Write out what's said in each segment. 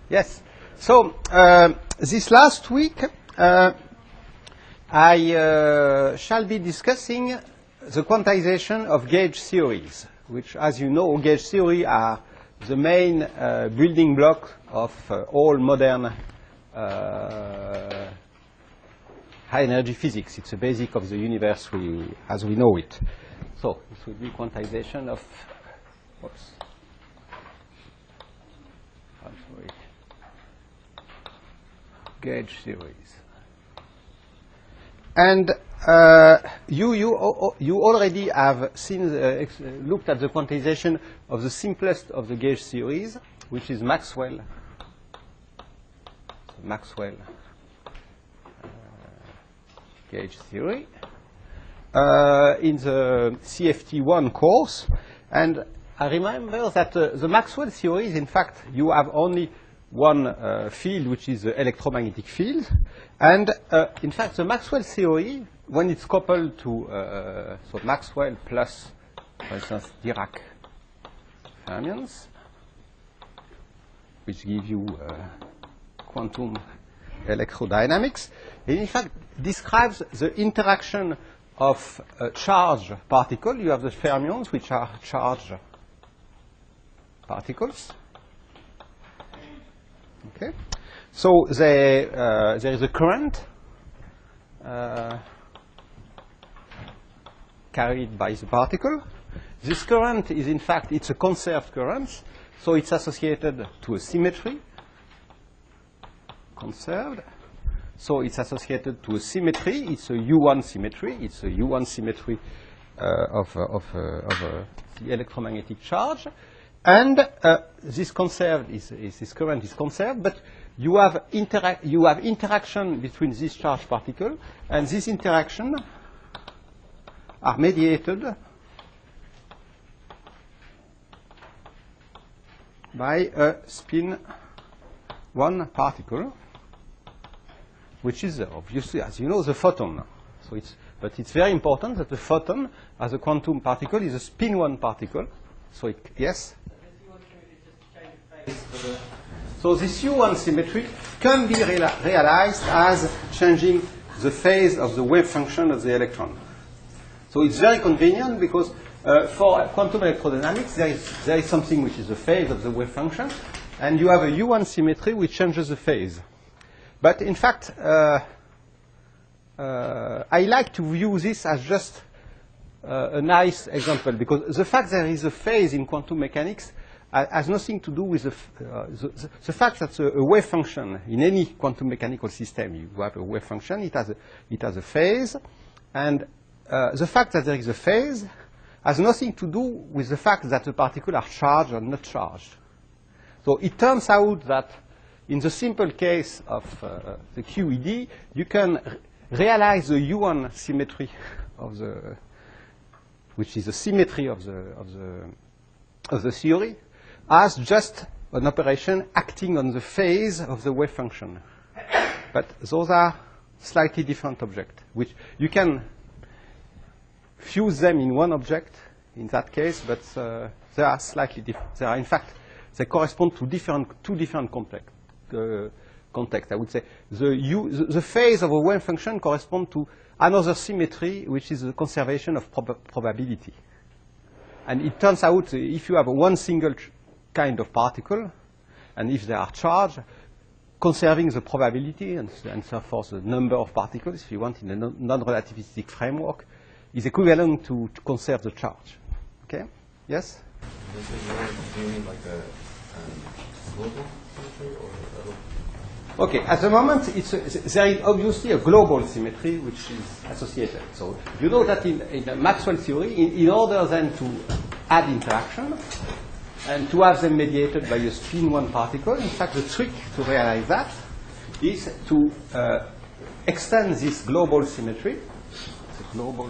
Yes. So this last week, I shall be discussing the quantization of gauge theories, which, as you know, gauge theory are the main building block of all modern high-energy physics. It's the basic of the universe as we know it. So this will be quantization of, oops, I'm sorry, gauge theories. And you already have seen looked at the quantization of the simplest of the gauge theories, which is Maxwell gauge theory in the CFT1 course. And I remember that the Maxwell theories, in fact, you have only one field, which is the electromagnetic field. And in fact, the Maxwell theory, when it's coupled to so Maxwell plus, for instance, Dirac fermions, which give you quantum electrodynamics, it in fact describes the interaction of a charged particle. You have the fermions, which are charged particles. Okay, so there is a current carried by the particle. This current is, in fact, it's a conserved current, so it's associated to a symmetry. Conserved. So it's associated to a symmetry. It's a U1 symmetry. It's a U1 symmetry of the electromagnetic charge. And this conserved this current is conserved, but you have interaction between this charged particle, and this interaction are mediated by a spin 1 particle, which is obviously, as you know, the photon. So but it's very important that the photon, as a quantum particle, is a spin 1 particle. So yes. So this U1 symmetry can be realized as changing the phase of the wave function of the electron. So it's very convenient because for quantum electrodynamics, there is something which is the phase of the wave function, and you have a U1 symmetry which changes the phase. But in fact, I like to view this as just a nice example, because the fact there is a phase in quantum mechanics has nothing to do with the fact that a wave function in any quantum mechanical system, you have a wave function, it has a phase, and the fact that there is a phase has nothing to do with the fact that the particles are charged or not charged. So it turns out that in the simple case of the QED, you can realize the U1 symmetry of which is the symmetry of the theory, as just an operation acting on the phase of the wave function. But those are slightly different objects, which you can fuse them in one object in that case, but they are slightly different. They are, in fact, they correspond to two different contexts. I would say the phase of a wave function corresponds to another symmetry, which is the conservation of probability. And it turns out if you have one single kind of particle, and if they are charged, conserving the probability and so forth, the number of particles, if you want, in a non-relativistic framework, is equivalent to conserve the charge. Okay? Yes? Do you mean like a global symmetry or okay, at the moment, there is obviously a global symmetry which is associated. So you know that in the Maxwell theory, in order then to add interaction and to have them mediated by a spin 1 particle, in fact, the trick to realize that is to extend this global symmetry. It's a global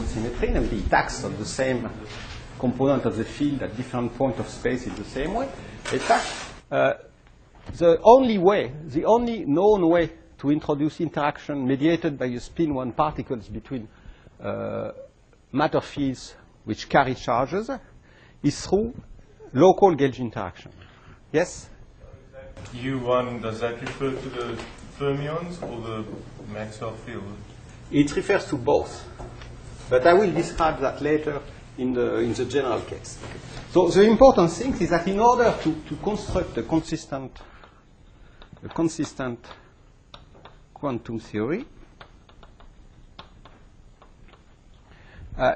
symmetry, and it acts on the same component of the field at different points of space in the same way. In fact, the only known way to introduce interaction mediated by a spin 1 particles between matter fields which carry charges is through local gauge interaction. Yes? U1, does that refer to the fermions or the Maxwell field? It refers to both. But I will describe that later in the general case. So the important thing is that in order to construct a consistent quantum theory,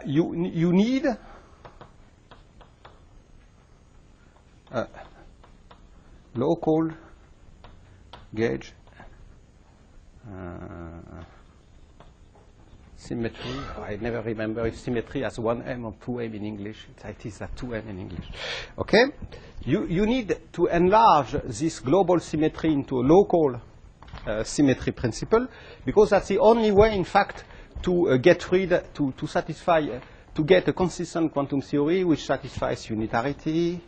you need a local gauge symmetry. I never remember if symmetry has 1m or 2m in English. It is at 2m in English. Okay? You need to enlarge this global symmetry into a local symmetry principle, because that's the only way, in fact, to get rid, to satisfy, to get a consistent quantum theory which satisfies unitarity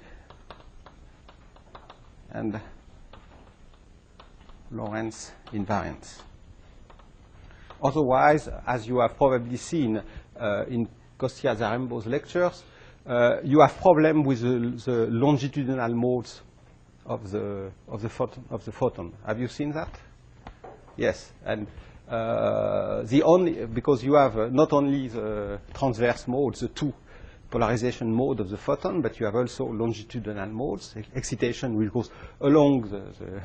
and Lorentz invariance. Otherwise, as you have probably seen in Kostya Zarembo's lectures, you have problem with the longitudinal modes of the photon. Have you seen that? Yes, and because you have not only the transverse modes, the two polarization mode of the photon, but you have also longitudinal modes, excitation which goes along the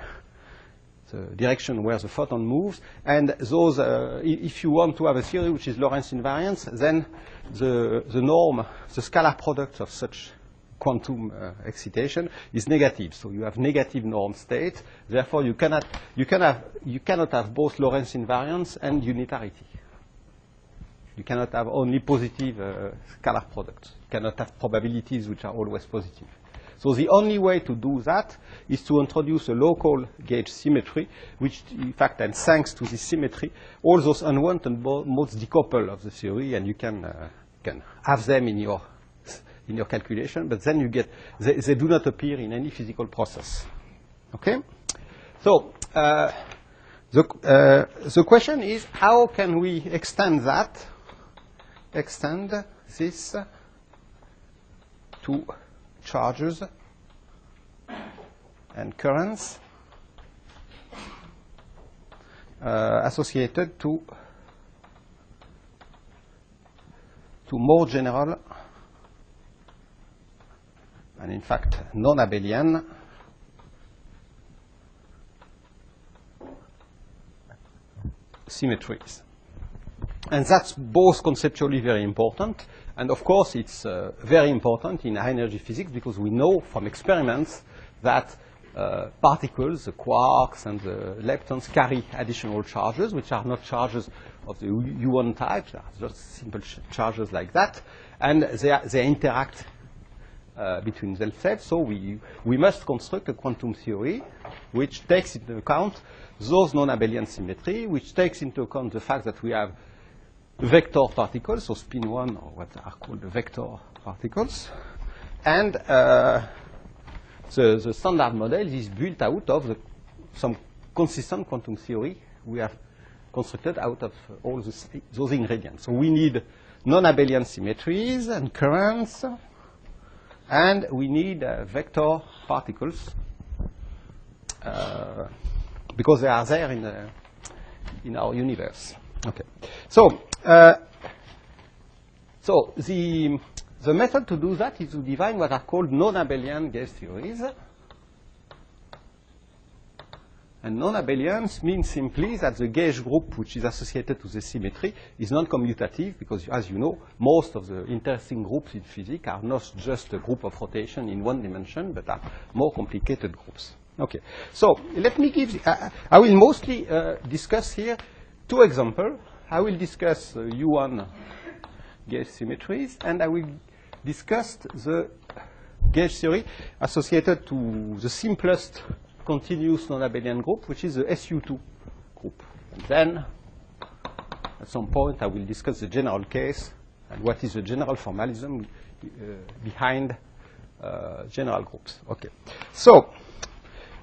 direction where the photon moves. And those, if you want to have a theory which is Lorentz invariant, then the norm, the scalar product of such quantum excitation is negative. So you have negative norm state. Therefore, you cannot have both Lorentz invariance and unitarity. You cannot have only positive scalar products. You cannot have probabilities which are always positive. So the only way to do that is to introduce a local gauge symmetry, which, in fact, and thanks to this symmetry, all those unwanted modes decouple of the theory, and you can have them in your calculation, but then you get, they do not appear in any physical process. Okay? So the question is, how can we extend this to charges and currents associated to more general and, in fact, non-abelian symmetries. And that's both conceptually very important, and of course it's very important in high-energy physics, because we know from experiments that particles, the quarks and the leptons, carry additional charges, which are not charges of the U1 type, they are just simple charges like that, and they interact between themselves. So we must construct a quantum theory which takes into account those non-abelian symmetry, which takes into account the fact that we have vector particles, so spin 1, or what are called the vector particles, and the standard model is built out of some consistent quantum theory we have constructed out of all those ingredients. So we need non-abelian symmetries and currents, and we need vector particles because they are there in our universe. Okay. So the method to do that is to define what are called non-abelian gauge theories. And non-abelians means simply that the gauge group which is associated to the symmetry is non-commutative, because, as you know, most of the interesting groups in physics are not just a group of rotation in one dimension, but are more complicated groups. Okay. So let me give, I will mostly discuss here two examples. I will discuss U1 gauge symmetries, and I will discuss the gauge theory associated to the simplest continuous non-abelian group, which is the SU2 group. And then, at some point, I will discuss the general case and what is the general formalism behind general groups. Okay. So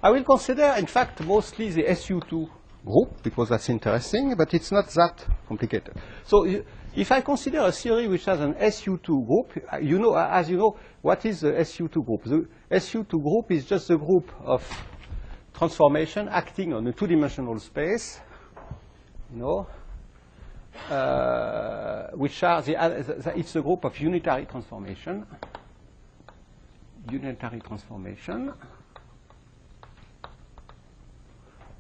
I will consider, in fact, mostly the SU2 group, because that's interesting, but it's not that complicated. So if I consider a theory which has an SU2 group, you know, as you know, what is the SU2 group? The SU2 group is just a group of transformation acting on a two-dimensional space, you know, which are it's a group of unitary transformation. Unitary transformation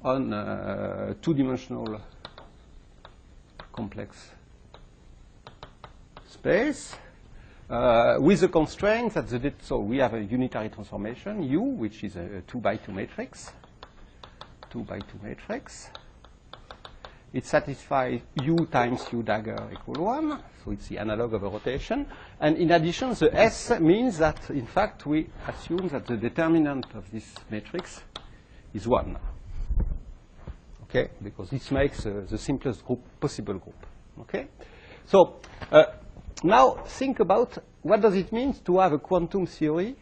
on two-dimensional complex space with the constraint that so we have a unitary transformation U, which is a 2x2 matrix. 2x2 matrix. It satisfies U times U dagger equal 1, so it's the analog of a rotation. And in addition, the S means that, in fact, we assume that the determinant of this matrix is 1. Okay, because this makes the simplest group possible group. Okay, so now think about what does it mean to have a quantum theory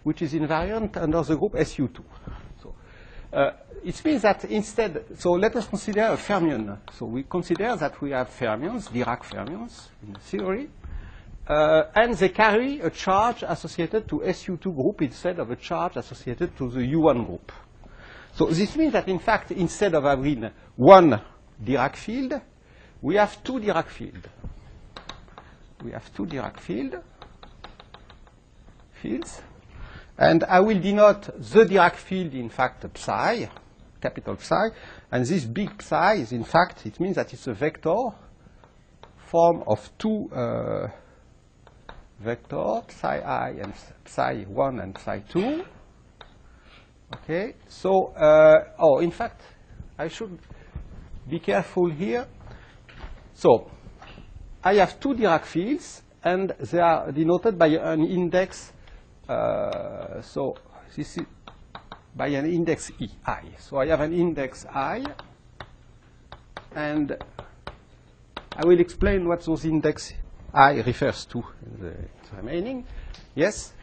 which is invariant under the group SU2. So it means that instead, so let us consider a fermion. So we consider that we have fermions, Dirac fermions in the theory, and they carry a charge associated to SU2 group instead of a charge associated to the U1 group. So this means that, in fact, instead of having one Dirac field, we have two Dirac fields. We have two Dirac fields. And I will denote the Dirac field, in fact, psi, capital psi. And this big psi is, in fact, it means that it's a vector form of two vectors, psi I and psi 1 and psi 2. Okay, so, in fact, I should be careful here. So, I have two Dirac fields, and they are denoted by an index, so this is by an index I. So I have an index I, and I will explain what those index I refers to in the remaining. Yes?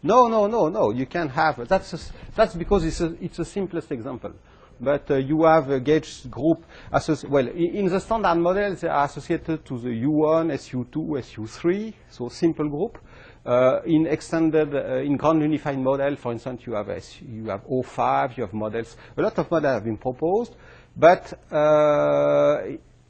No. You can have that's because it's the simplest example. But you have a gauge group. Well, in the standard model, they are associated to the U1, SU2, SU3, so simple group. In extended, in ground unified model, for instance, you have O5, you have models. A lot of models have been proposed, but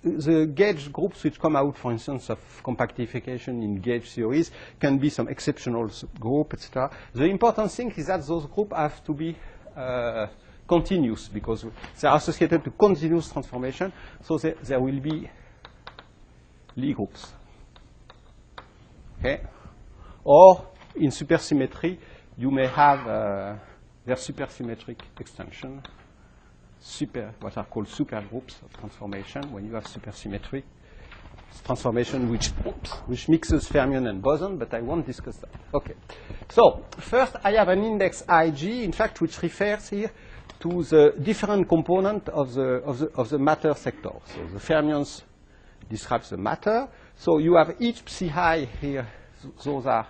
the gauge groups which come out, for instance, of compactification in gauge theories can be some exceptional group, etc. The important thing is that those groups have to be continuous, because they are associated to continuous transformation, so there will be Lie groups. Okay? Or in supersymmetry, you may have their supersymmetric extension, what are called supergroups of transformation. When you have supersymmetric transformation which mixes fermion and boson, but I won't discuss that. Okay. So first, I have an index Ig, in fact, which refers here to the different component of the matter sector. So the fermions describes the matter. So you have each psi I here. Those are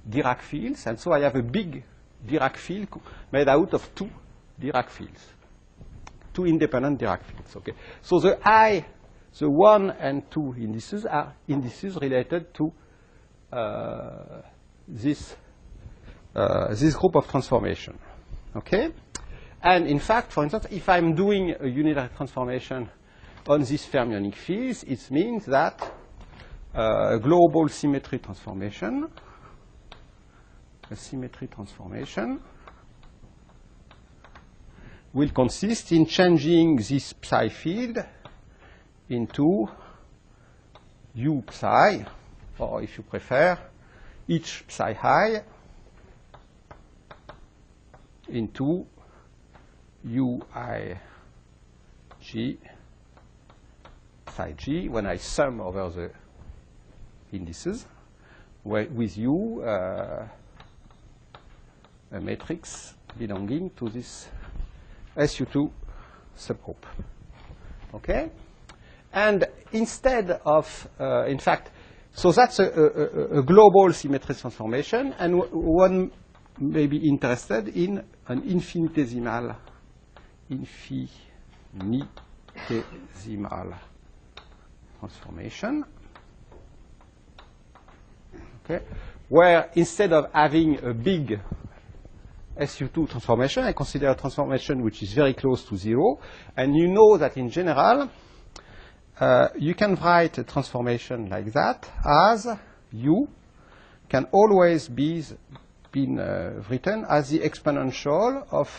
Dirac fields, and so I have a big Dirac field made out of two Dirac fields, two independent Dirac fields. Okay. So the 1 and 2 indices are indices related to this group of transformation. Okay. And in fact, for instance, if I'm doing a unitary transformation on these fermionic fields, it means that a global symmetry transformation, will consist in changing this psi field into U psi, or if you prefer, each psi I into Ui G psi G when I sum over the indices with U a matrix belonging to this SU2 subgroup. Okay? And instead of, in fact, so that's a global symmetry transformation, and one may be interested in an infinitesimal transformation, okay, where instead of having a big SU2 transformation, I consider a transformation which is very close to 0, and you know that in general, you can write a transformation like that as U can always be written as the exponential of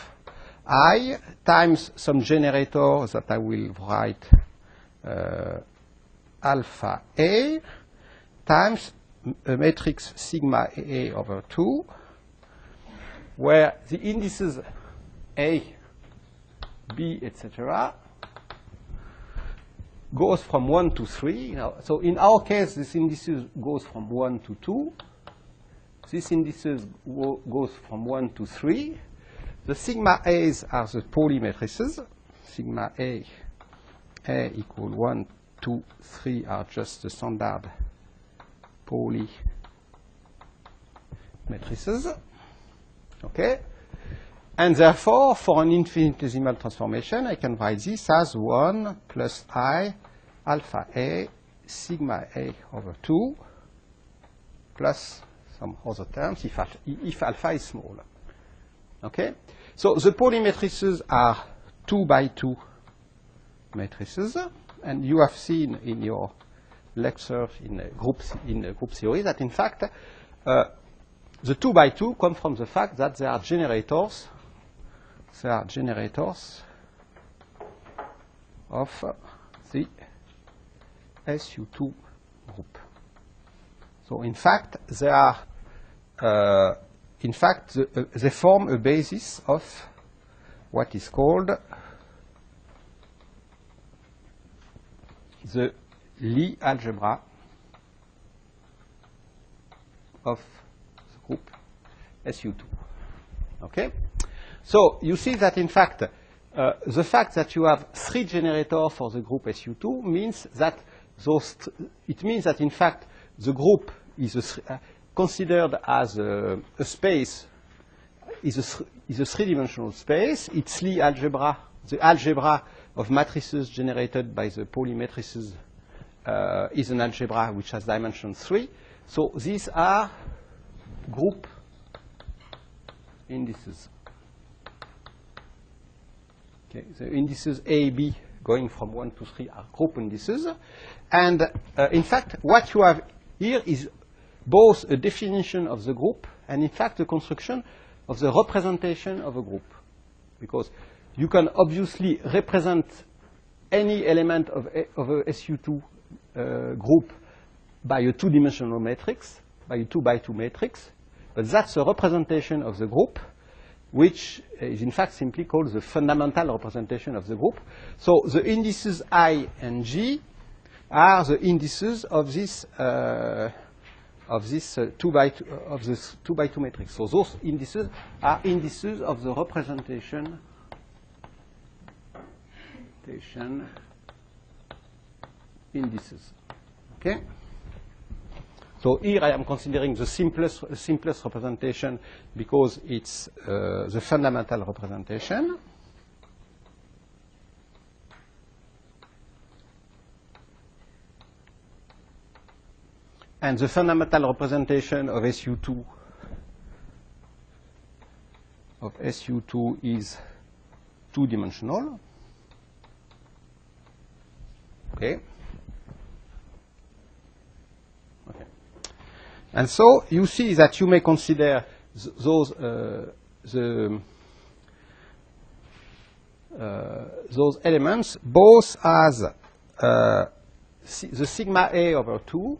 I times some generator that I will write alpha A times a matrix sigma A over 2, where the indices A, B, etc. goes from 1 to 3. So in our case, this indices goes from 1 to 2. This indices goes from 1 to 3. The sigma A's are the Pauli matrices. Sigma A equal 1, 2, 3 are just the standard Pauli matrices. Okay? And therefore, for an infinitesimal transformation, I can write this as 1 plus I alpha A sigma A over 2 plus some other terms if alpha is small. Okay? So the Pauli matrices are 2 by 2 matrices, and you have seen in your lecture in group theory that in fact the 2 by 2 come from the fact that they are generators. They are generators of the SU2 group. So in fact, they are they form a basis of what is called the Lie algebra of the group SU2. Okay? So you see that in fact, the fact that you have 3 generators for the group SU2 means that it means that in fact the group is considered as a space, is a 3-dimensional space. Its Lie algebra, the algebra of matrices generated by the Pauli matrices, is an algebra which has dimension 3. So these are group indices. Okay, the indices A, B going from 1 to 3 are group indices. And in fact, what you have here is both a definition of the group and in fact a construction of the representation of a group. Because you can obviously represent any element of a SU2 group by a 2-dimensional matrix, by a 2 by 2 matrix. But that's a representation of the group, which is in fact simply called the fundamental representation of the group. So the indices I and G are the indices of this 2 by 2 matrix. So those indices are indices of the representation indices. Okay? So here I am considering the simplest representation because it's the fundamental representation. And the fundamental representation of SU2 is 2-dimensional. Okay. Okay. And so you see that you may consider those elements both as the sigma A over 2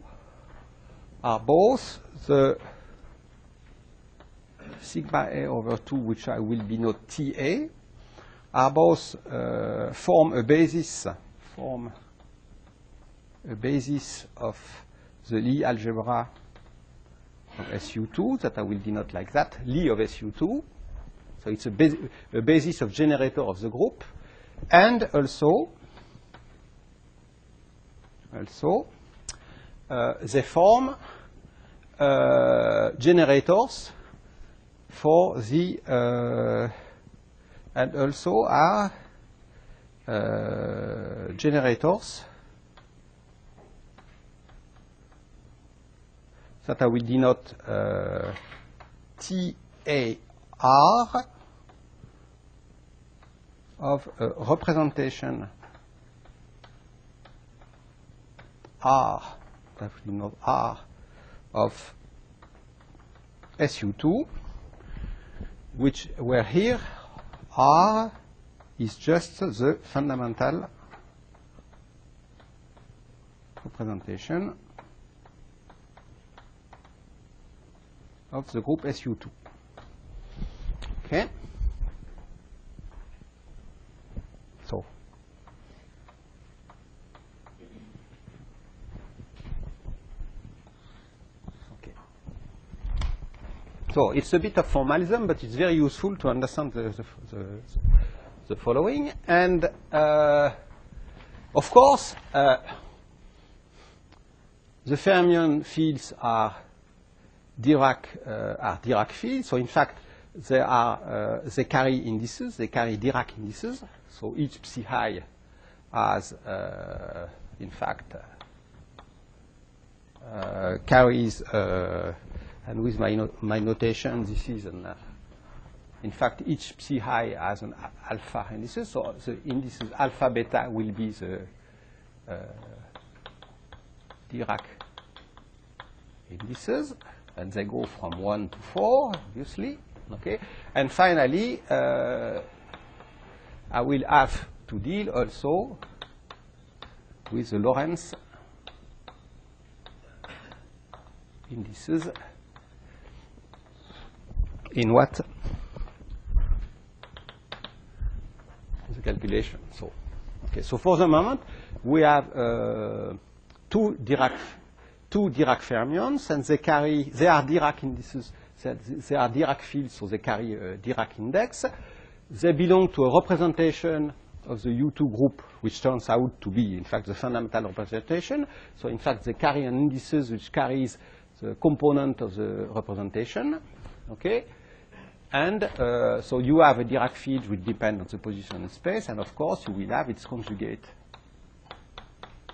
are both the sigma A over 2, which I will denote TA, are both form a basis of the Lie algebra of SU2 that I will denote like that, Lie of SU2. So it's a basis of generator of the group, and also they form generators for the and also are generators that I will denote TAR of a representation R, that we denote R of SU2, which where here R is just the fundamental representation of the group SU2. Okay? So, okay. So it's a bit of formalism, but it's very useful to understand the following. And of course, the fermion fields are Dirac fields. So in fact, they carry indices. They carry Dirac indices. So each psi I has, in fact, carries, and with my notation, this is an. In fact, each psi I has an alpha indices. So the indices alpha beta will be the Dirac indices, and they go from 1 to 4, obviously. Okay, and finally, I will have to deal also with the Lorentz indices in what? The calculation. So, okay. So for the moment, we have two Dirac fermions, and they are Dirac indices. They are Dirac fields, so they carry a Dirac index. They belong to a representation of the U2 group, which turns out to be, in fact, the fundamental representation. So, in fact, they carry an indices which carries the component of the representation. Okay? And so you have a Dirac field which depends on the position in space, and of course, you will have its conjugate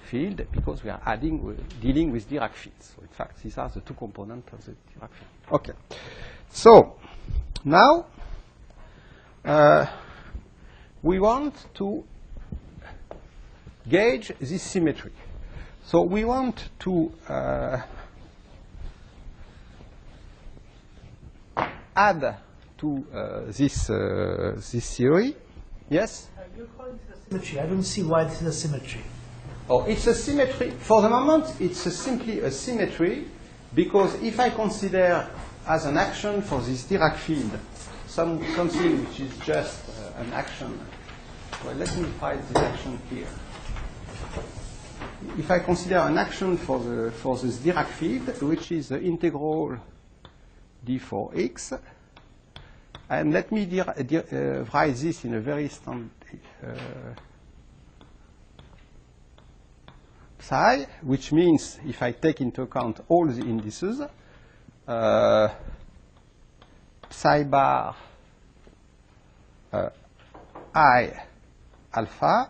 field, because we are dealing with Dirac fields. So in fact, these are the two components of the Dirac field. Okay. So now we want to gauge this symmetry. So we want to add to this theory. Yes? You're calling this a symmetry. I don't see why this is a symmetry. Oh, it's a symmetry. For the moment, it's simply a symmetry, because if I consider as an action for this Dirac field something which is just an action, well, let me write this action here. If I consider an action for this Dirac field, which is the integral d for x, and let me write this in a very standard psi, which means if I take into account all the indices, psi bar I alpha,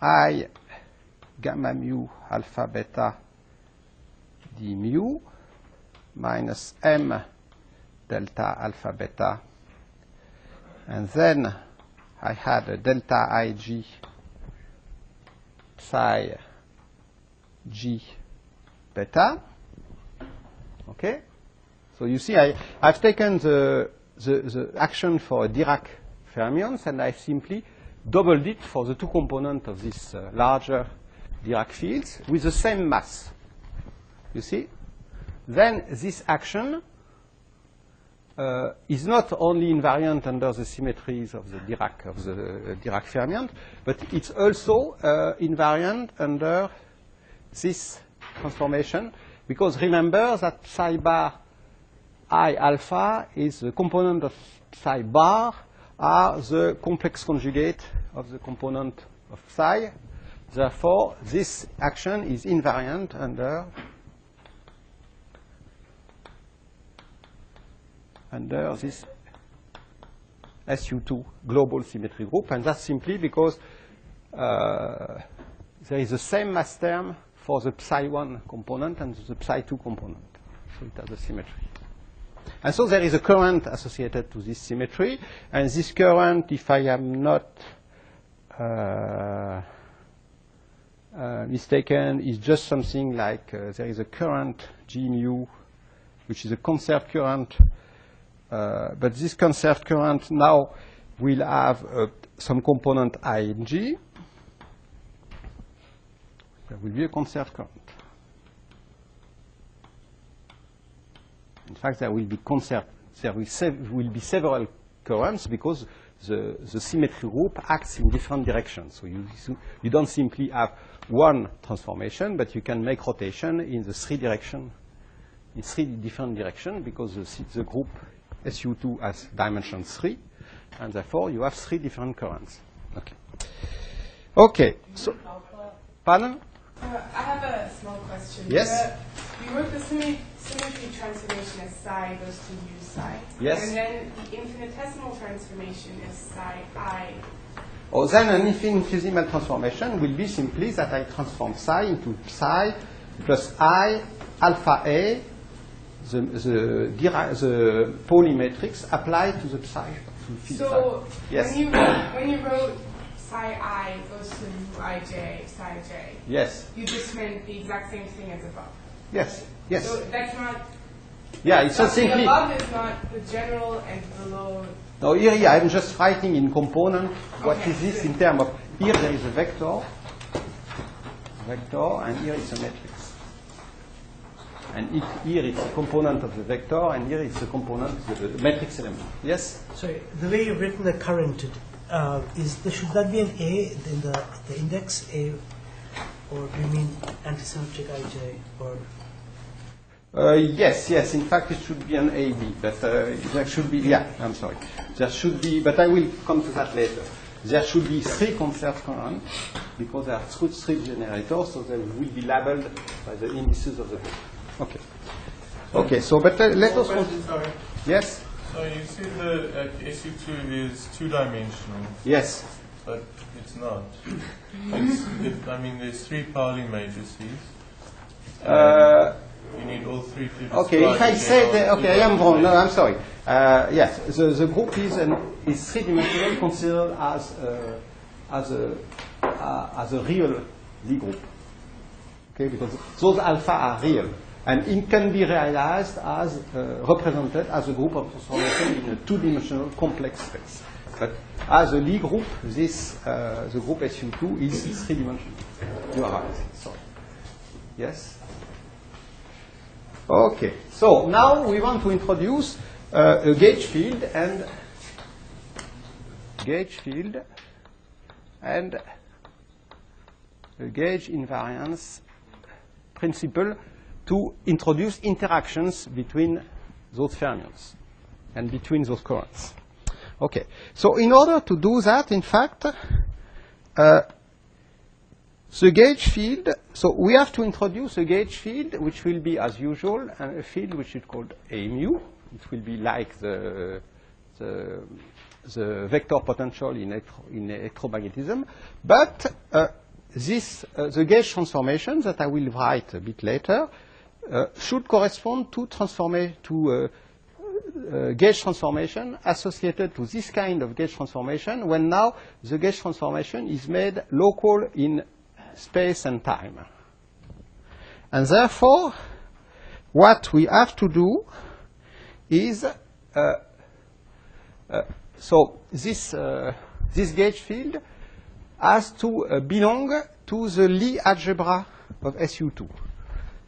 I gamma mu alpha beta d mu minus m delta alpha beta, and then I had a delta ig psi g beta. Okay, so you see I've taken the action for Dirac fermions, and I've simply doubled it for the two components of this larger Dirac fields with the same mass. You see? Then this action is not only invariant under the symmetries of the Dirac fermion, but it's also invariant under this transformation, because remember that psi bar I alpha is the component of psi bar are the complex conjugate of the component of psi. Therefore, this action is invariant under under this SU2 global symmetry group, and that's simply because there is the same mass term for the psi1 component and the psi2 component. So it has a symmetry. And so there is a current associated to this symmetry, and this current, if I am not mistaken, is just something like there is a current G mu, which is a conserved current, but this conserved current now will have some component Ing. There will be a conserved current. In fact, there will be will be several currents because the symmetry group acts in different directions. So you don't simply have one transformation, but you can make rotation in the three different directions because the group SU2 has dimension 3, and therefore you have 3 different currents. Okay. Okay. So, pardon? I have a small question. Yes. You wrote the symmetry transformation as psi goes to u psi. Yes. And then the infinitesimal transformation is psi I. Or then an infinitesimal transformation will be simply that I transform psi into psi plus I alpha A, the Pauli matrix applied to the psi. So yes. when you wrote psi I goes to uij, psi j, yes. you just meant the exact same thing as above. Yes. Yes. So that's not. Yeah, it's not simply. The above is not the general and below. No, here I'm just writing in component what is this in terms of here there is a vector, and here it's a matrix. And here it's a component of the vector, and here it's a component of the matrix element. Yes? Sorry, the way you've written the current, should that be an A in the index A, or do you mean antisymmetric IJ, or? Yes. In fact, it should be an AB, but there should be, I'm sorry. There should be, but I will come to that later. There should be 3 conserved currents because there are truth strip generators, so they will be labeled by the indices of the group. Okay. Okay, so, but let us. Sorry. Yes? So you see that SU2 is 2-dimensional. Yes. But it's not. There's 3 Pauli matrices. You need all 3 to describe. Okay, if I say that, okay, I am wrong. No, I'm sorry. Yes, the group is 3-dimensional, considered as a real Lie group. Okay, because those alpha are real, and it can be realized as represented as a group of transformation in a 2-dimensional complex space. But as a Lie group, the group SU2 is 3-dimensional. You are right. Sorry. Yes. Okay, so now we want to introduce a gauge field and a gauge invariance principle to introduce interactions between those fermions and between those currents. Okay, so in order to do that, in fact, the gauge field, so we have to introduce a gauge field which will be, as usual, a field which is called A mu. It will be like the vector potential in electromagnetism. But the gauge transformation that I will write a bit later should correspond to gauge transformation associated to this kind of gauge transformation when now the gauge transformation is made local in space and time. And therefore, what we have to do is, so this gauge field has to belong to the Lie algebra of SU2.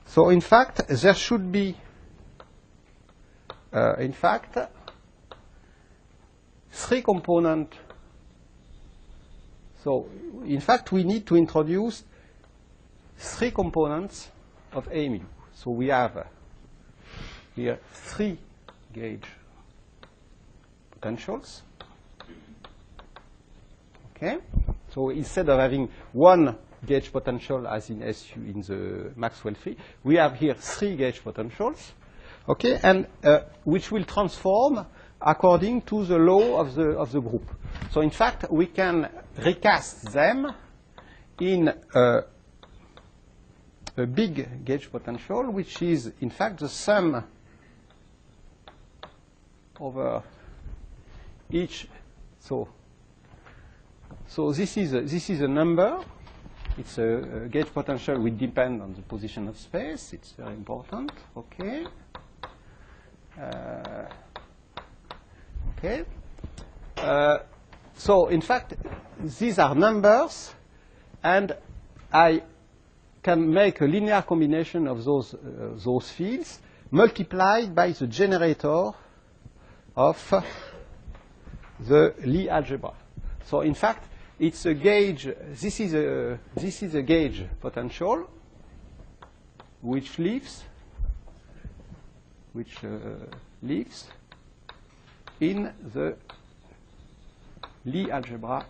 So in fact, there should be, 3 components. So, in fact, we need to introduce 3 components of A mu. So we have here 3 gauge potentials. Okay. So instead of having 1 gauge potential as in SU in the Maxwell free, we have here 3 gauge potentials. Okay, and which will transform according to the law of the group. So in fact, we can recast them in a big gauge potential, which is in fact the sum over each. So this is a number. It's a gauge potential which depends on the position of space. It's very important. Okay. Okay. So in fact, these are numbers, and I can make a linear combination of those fields multiplied by the generator of the Lie algebra. So in fact, it's a gauge. This is a gauge potential which lives in the Lie algebra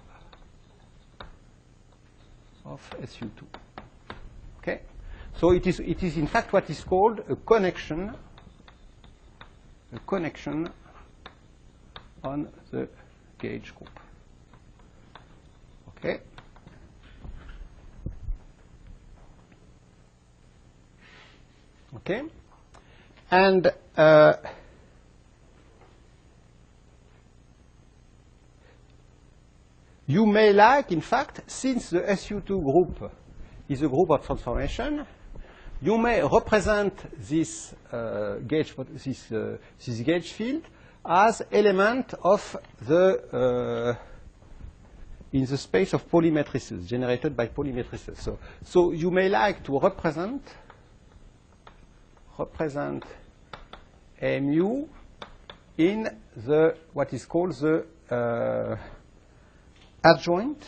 of SU2. Okay, so it is in fact what is called a connection on the gauge group. Okay. Okay, and you may like, in fact, since the SU2 group is a group of transformation, you may represent this gauge field as element of the in the space of Pauli matrices generated by Pauli matrices. So you may like to represent mu in the what is called the adjoint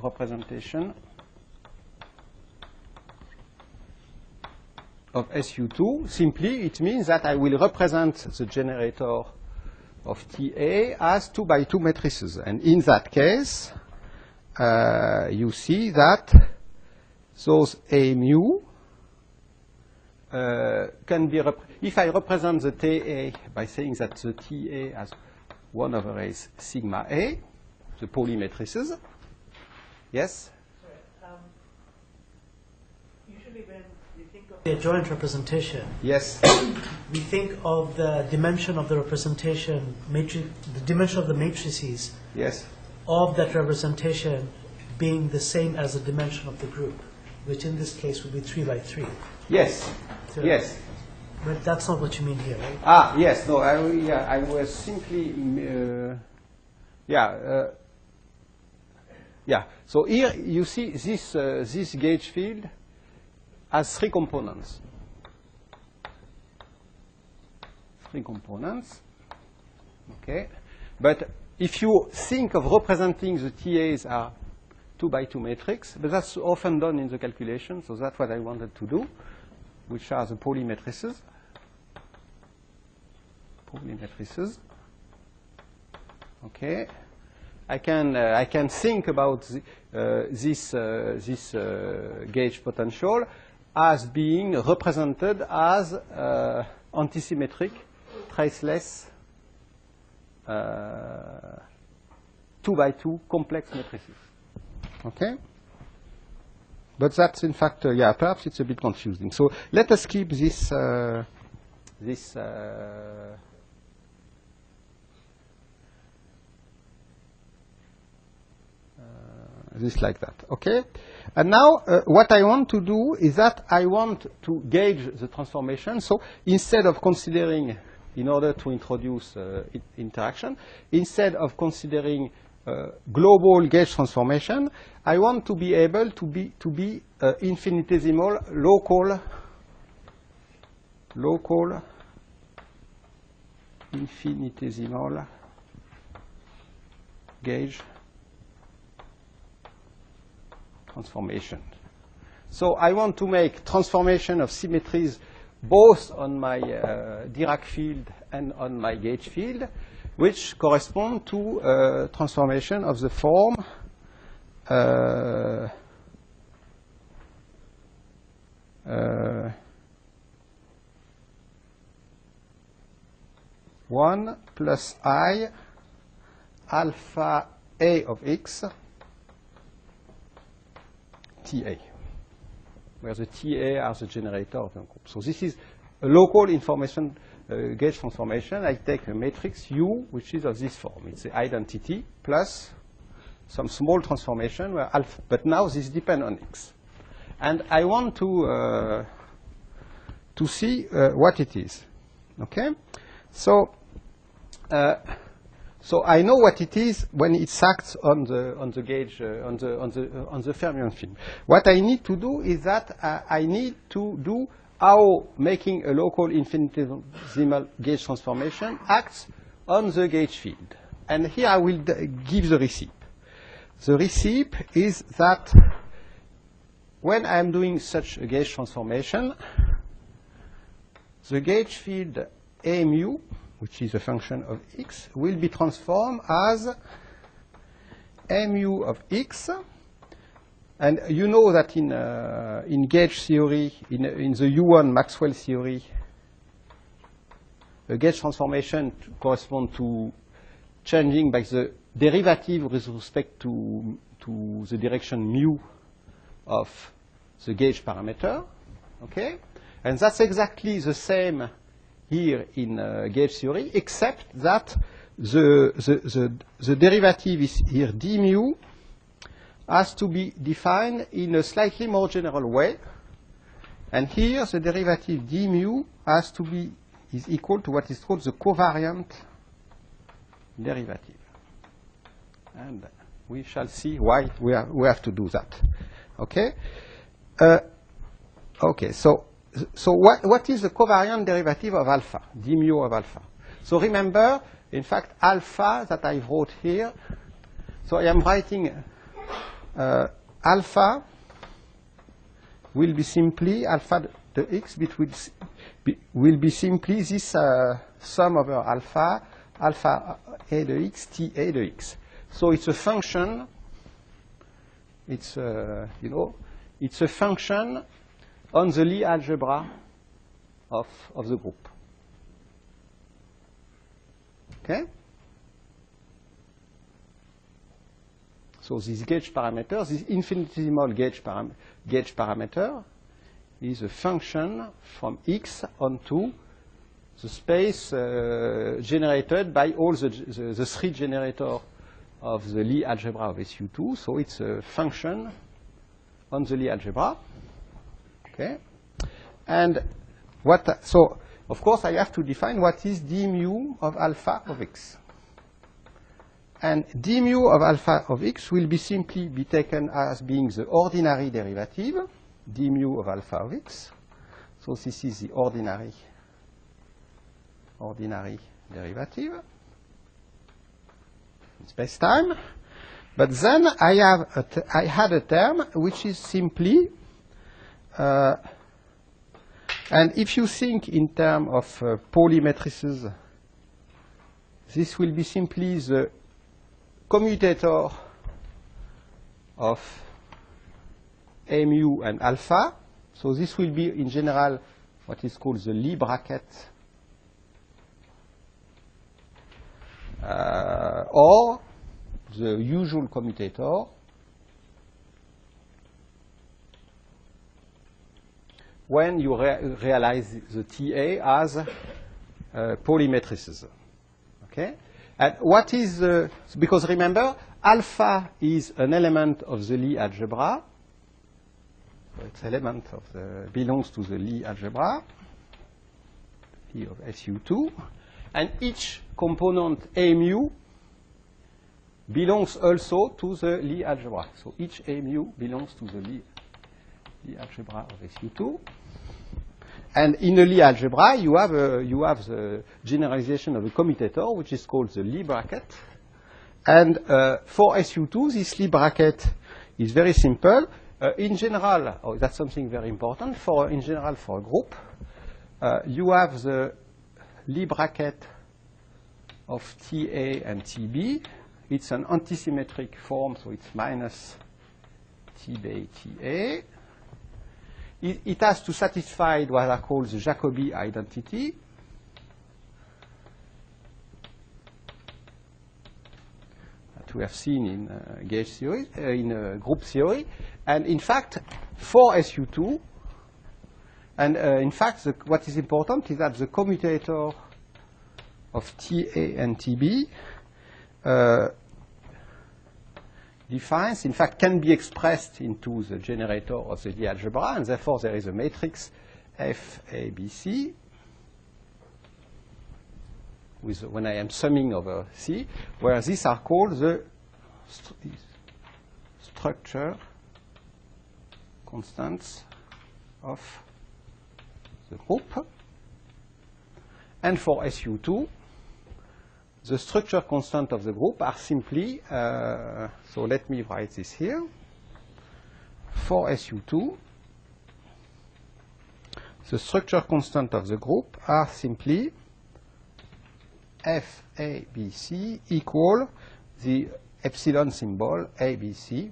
representation of SU2. Simply, it means that I will represent the generator of TA as 2 by 2 matrices. And in that case, you see that those A mu can be, if I represent the TA by saying that the TA has 1 over A sigma A, the Pauli matrices. Yes? Sorry, usually when we think of the adjoint representation, yes, we think of the dimension of the representation, the dimension of the matrices yes, of that representation being the same as the dimension of the group, which in this case would be 3 by 3. yes, So, yes. But that's not what you mean here, right? Ah, yes, no, I was simply, yeah. So here you see this gauge field has 3 components. 3 components, okay. But if you think of representing the TAs are 2 by 2 matrix, but that's often done in the calculation, so that's what I wanted to do, which are the Pauli matrices. Pauli matrices. Okay. I can think about this gauge potential as being represented as antisymmetric, traceless 2 by 2 complex matrices. Okay? But that's in fact, yeah, perhaps it's a bit confusing. So let us keep this this like that, okay? And now what I want to do is that I want to gauge the transformation. So instead of considering, in order to introduce interaction, instead of considering global gauge transformation, I want to be able to be infinitesimal local infinitesimal gauge transformation. So I want to make transformation of symmetries both on my Dirac field and on my gauge field, which correspond to transformation of the form 1 plus I alpha A of x TA, where the TA are the generator of the group. So this is a local information gauge transformation. I take a matrix U, which is of this form. It's the identity plus some small transformation where alpha, but now this depends on x. And I want to see what it is. Okay? So I know what it is when it acts on the gauge on the fermion film. What I need to do is that I need to do how making a local infinitesimal gauge transformation acts on the gauge field. And here I will give the recipe. The recipe is that when I am doing such a gauge transformation, the gauge field A mu, which is a function of x, will be transformed as A mu of x. And you know that in gauge theory, in the U1 Maxwell theory, the gauge transformation corresponds to changing by the derivative with respect to the direction mu of the gauge parameter. Okay? And that's exactly the same here in gauge theory, except that the derivative is here d mu has to be defined in a slightly more general way. And here the derivative d mu has to be is equal to what is called the covariant derivative. And we shall see why we have to do that. Okay? Okay, so what is the covariant derivative of alpha, d mu of alpha? So remember, in fact, alpha that I wrote here, so I am writing alpha will be simply, alpha the x will be simply this sum over alpha a the x, ta the x. So it's a function, it's it's a function on the Lie algebra of the group. Okay? So this gauge parameter, this infinitesimal gauge parameter, is a function from x onto the space generated by all the three generators of the Lie algebra of SU2. So it's a function on the Lie algebra. Okay? And so of course I have to define what is d mu of alpha of x. And d mu of alpha of x will be simply be taken as being the ordinary derivative, d mu of alpha of x. So this is the ordinary derivative in space-time. But then I had a term which is simply, and if you think in terms of Pauli matrices, this will be simply the commutator of A mu and alpha. So this will be, in general, what is called the Lie bracket, or the usual commutator when you realize the TA as Pauli matrices. Okay? And what is because remember, alpha is an element of the Lie algebra. So it's element of belongs to the Lie algebra, P of SU2, and each component A mu belongs also to the Lie algebra. So each A mu belongs to the Lie algebra of SU2. And in the Lie algebra, you have the generalization of a commutator, which is called the Lie bracket. And for SU2, this Lie bracket is very simple. In general, that's something very important. In general, for a group, you have the Lie bracket of TA and TB. It's an antisymmetric form, so it's minus TB TA. It has to satisfy what are called the Jacobi identity. that we have seen in gauge theory, in group theory. And in fact, for SU2, and in fact, what is important is that the commutator of TA and TB defines, in fact, can be expressed into the generator of the Lie algebra, and therefore there is a matrix FABC with when I am summing over C, where these are called the structure constants of the group. And for SU2, the structure constant of the group are simply, so let me write this here. For SU2, the structure constant of the group are simply FABC equal the epsilon symbol ABC.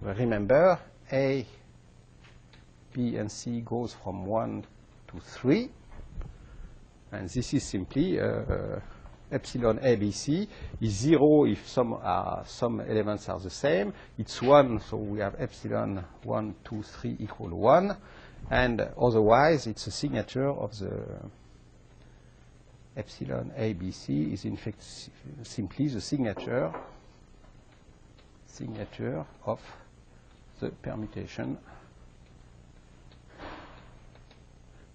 Remember, A, B, and C goes from 1 to 3. And this is simply epsilon ABC is 0 if some elements are the same. It's 1, so we have epsilon 1, 2, 3 equal 1. And otherwise, it's a signature of the epsilon ABC is in fact simply the signature of the permutation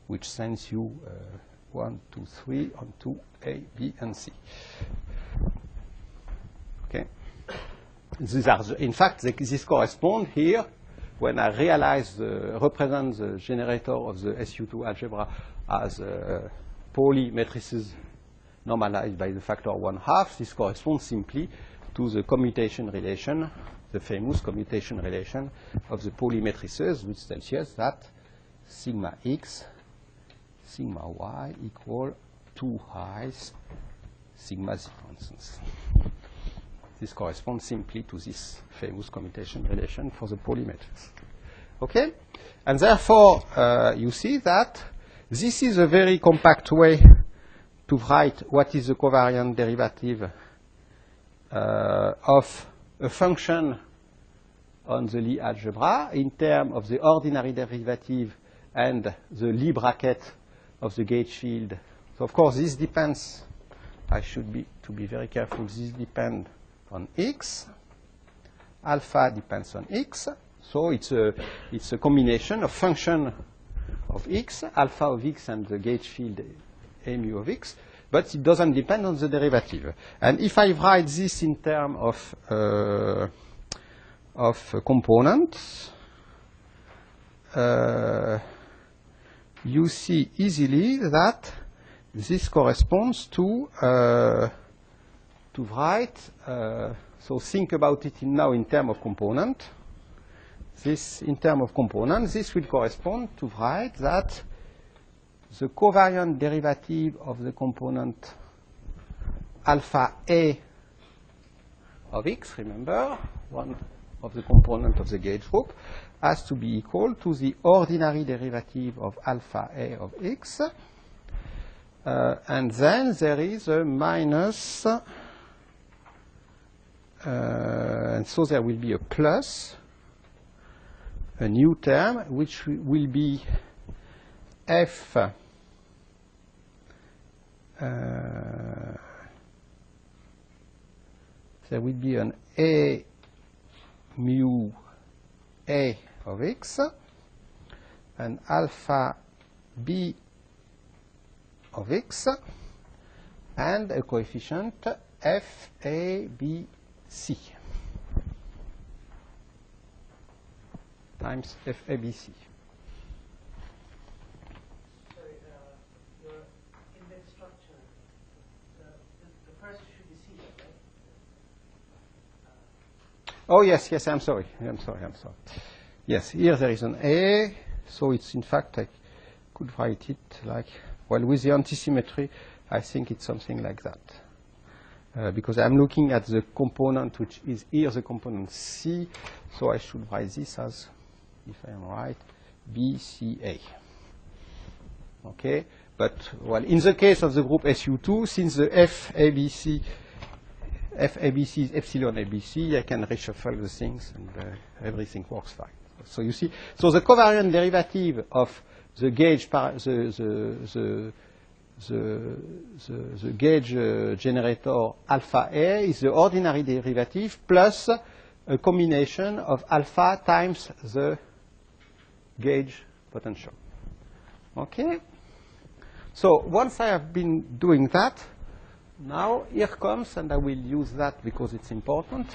which sends you 1, 2, 3 onto A, B, and C. Okay. These are in fact, this corresponds here when I represent the generator of the SU2 algebra as Pauli matrices normalized by the factor 1/2. This corresponds simply to the commutation relation, the famous commutation relation of the Pauli matrices, which tells us that sigma x, sigma y equal 2 highs sigma z, for instance. This corresponds simply to this famous commutation relation for the Pauli matrix. Okay? And therefore, you see that this is a very compact way to write what is the covariant derivative of a function on the Lie algebra in terms of the ordinary derivative and the Lie bracket of the gauge field. So of course this depends, I should be very careful, this depends on x, alpha depends on x, so it's a combination of function of x, alpha of x and the gauge field A mu of x, but it doesn't depend on the derivative. And if I write this in terms of components, you see easily that this corresponds to write, so think about it now in terms of component. This, in terms of component, this will correspond to write that the covariant derivative of the component alpha A of x, remember, one of the component of the gauge group, has to be equal to the ordinary derivative of alpha A of x. And then there is a minus, and so there will be a plus, a new term, which will be f there will be an A mu A of x, and alpha B of x, and a coefficient f A B C times f A B C. Sorry, your index structure, the first should be C, right? Oh, yes, I'm sorry. Yes, here there is an A, so it's in fact, I could write it like, well, with the antisymmetry, I think it's something like that. Because I'm looking at the component which is here, the component C, so I should write this as, if I am right, BCA. Okay? But, well, in the case of the group SU2, since the FABC F ABC is epsilon ABC, I can reshuffle the things and everything works fine. So you see, so the covariant derivative of the gauge, the gauge generator alpha A is the ordinary derivative plus a combination of alpha times the gauge potential. Okay? So once I have been doing that, now here comes, and I will use that because it's important.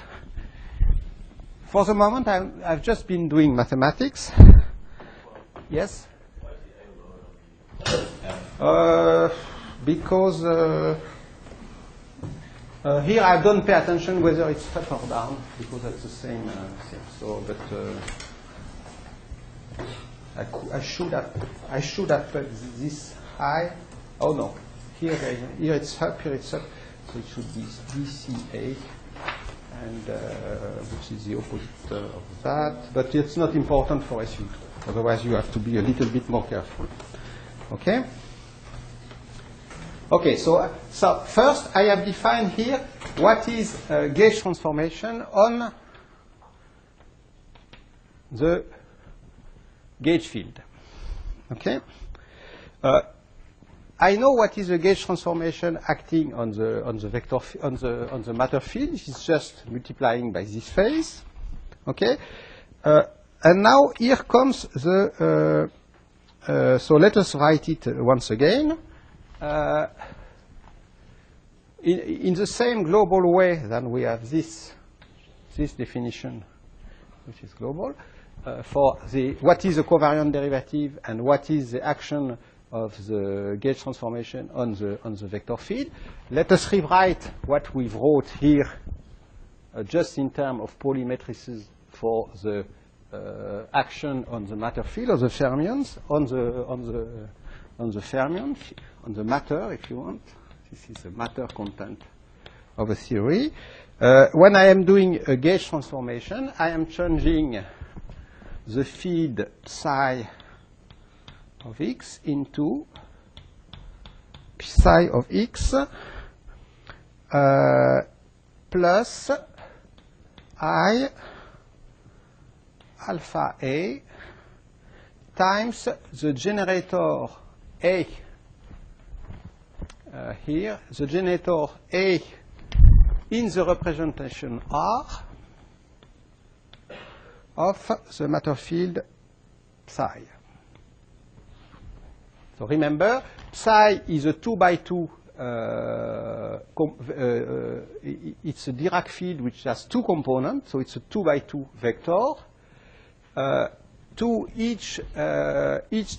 For the moment, I've just been doing mathematics. Yes? Because here I don't pay attention whether it's up or down, because that's the same thing. So, but I should have put this high. Oh no, here it's up, here it's up. So it should be DCA, and which is the opposite of that. But it's not important for SU2. Otherwise, you have to be a little bit more careful. Okay? Okay, so first I have defined here what is gauge transformation on the gauge field. Okay? I know what is the gauge transformation acting on the vector on the matter field. It's just multiplying by this phase. Okay? And now here comes the so let us write it once again. In the same global way than we have this definition, which is global, for what is the covariant derivative and what is the action of the gauge transformation on the vector field. Let us rewrite what we've wrote here just in terms of Pauli matrices for the action on the matter field of the fermions, on the fermion, on the matter, if you want. This is the matter content of a theory. When I am doing a gauge transformation, I am changing the field psi of x into psi of x plus I alpha A times the generator A here, the generator A in the representation R of the matter field psi. So remember, psi is a 2 by 2, it's a Dirac field which has two components, so it's a 2 by 2 vector. To each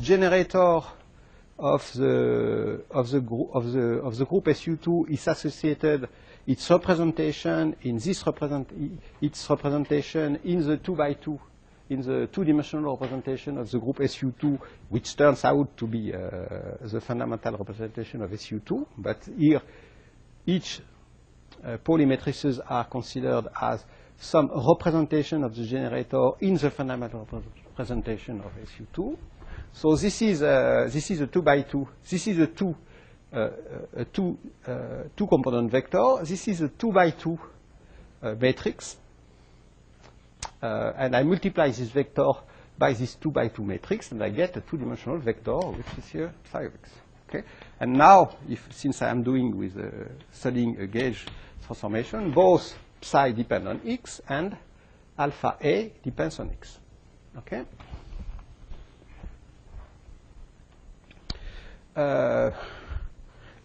generator of the group SU2 is associated its representation in this its representation in the 2 by 2, in the two-dimensional representation of the group SU2, which turns out to be the fundamental representation of SU2. But here, each Pauli matrices are considered as some representation of the generator in the fundamental representation of SU2. So this is a 2 by 2. This is a two component vector. This is a 2 by 2 matrix. And I multiply this vector by this 2 by 2 matrix, and I get a two-dimensional vector, which is here psi of x. Okay? And now, since I am doing with studying a gauge transformation, both psi depend on x and alpha A depends on x. Okay?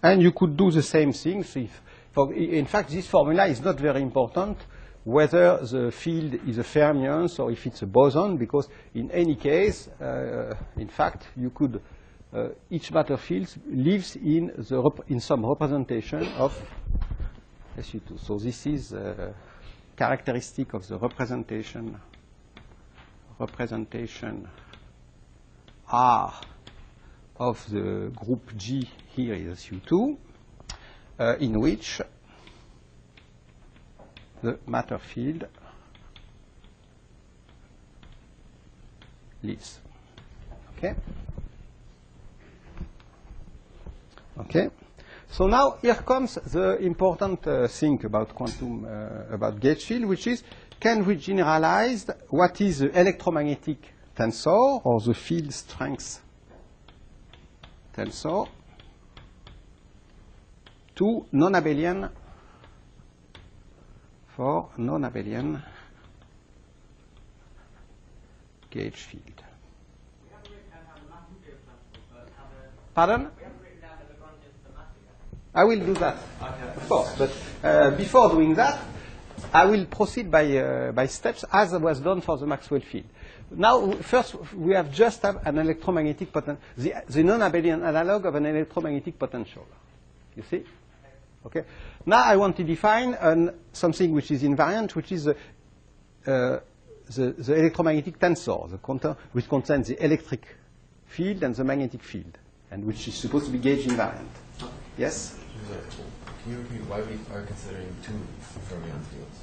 And you could do the same thing. So in fact, this formula is not very important whether the field is a fermion or if it's a boson, because in any case, in fact, you could each matter field lives in some representation of SU2. So this is a characteristic of the representation R of the group G here is SU2, in which the matter field lives. Okay? Okay? So now here comes the important thing about quantum, about gauge field, which is, can we generalize what is the electromagnetic tensor or the field strength tensor to non-abelian, for non-abelian gauge field. Pardon? I will do that, of course. But before doing that, I will proceed by steps as was done for the Maxwell field. Now, first, we have just have an electromagnetic potential, the non-abelian analog of an electromagnetic potential. You see? Okay. Now I want to define something which is invariant, which is the electromagnetic tensor, the quantum which contains the electric field and the magnetic field, and which is supposed to be gauge invariant. Yes? Can you repeat why we are considering two fermion fields?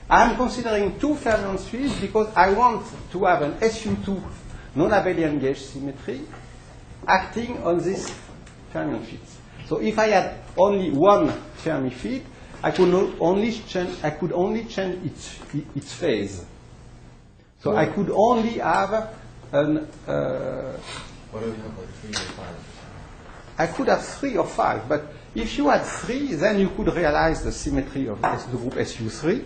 I'm considering two fermion fields because I want to have an SU2 non-abelian gauge symmetry acting on these fermion fields. So if I had only one Fermi field, I could only change its phase. So I could only have an. What do we have, like 3 or 5? I could have 3 or 5, but if you had 3, then you could realize the symmetry of the group SU3.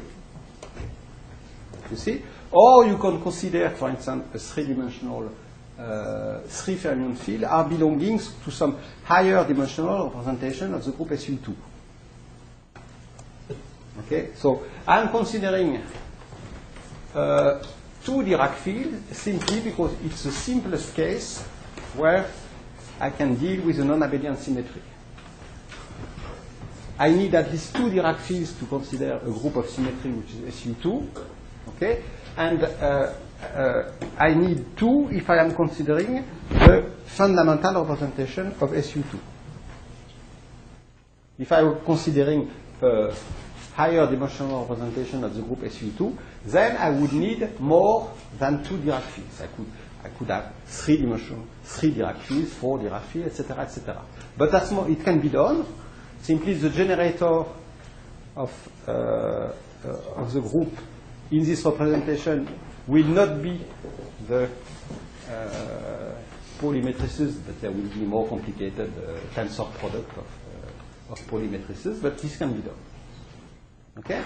You see? Or you can consider, for instance, a 3-dimensional 3 fermion field are belonging to some higher dimensional representation of the group SU2. Okay? So I'm considering 2 Dirac fields simply because it's the simplest case where I can deal with a non-abelian symmetry. I need at least 2 Dirac fields to consider a group of symmetry which is SU2. Okay? And I need 2 if I am considering the fundamental representation of SU2. If I were considering a higher dimensional representation of the group SU2, then I would need more than 2 Dirac fields. I could have 3 Dirac fields, 4 Dirac fields, etc., etc. But that's more, it can be done. Simply the generator of the group in this representation will not be the polymatrices, but there will be more complicated tensor product of polymatrices, but this can be done. Okay?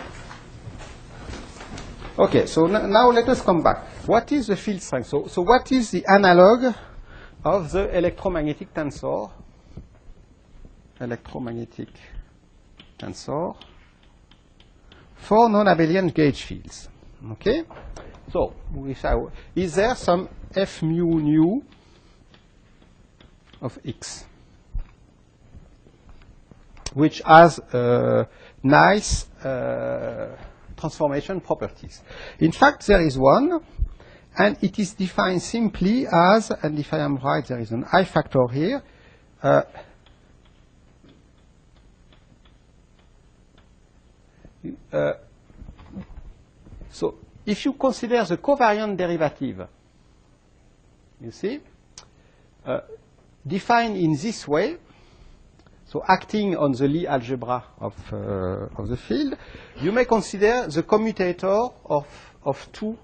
Okay, so now let us come back. What is the field strength? So what is the analog of the electromagnetic tensor? Electromagnetic tensor for non-abelian gauge fields. Okay? So, is there some f mu nu of x, which has nice transformation properties? In fact, there is one, and it is defined simply as, and if I am right, there is an I factor here. So if you consider the covariant derivative, you see, defined in this way, so acting on the Lie algebra of the field, you may consider the commutator of two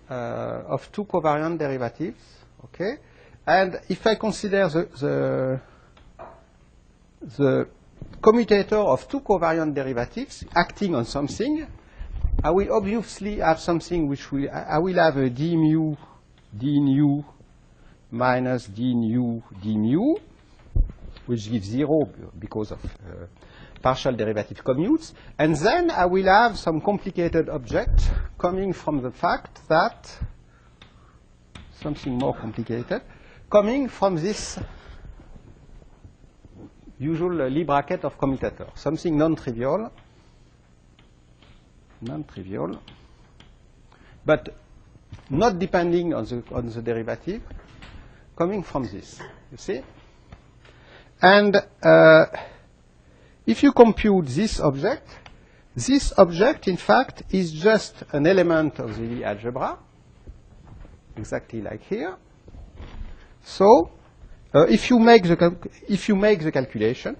covariant derivatives. Okay, and if I consider the commutator of 2 covariant derivatives acting on something, I will obviously have something which I will have a d mu minus d nu d mu, which gives 0 because of partial derivative commutes. And then I will have some complicated object coming from the fact that something more complicated coming from this usual Lie bracket of commutator, something non-trivial, but not depending on the derivative, coming from this, you see? And if you compute this object, in fact, is just an element of the Lie algebra, exactly like here. So, if you make the calculation,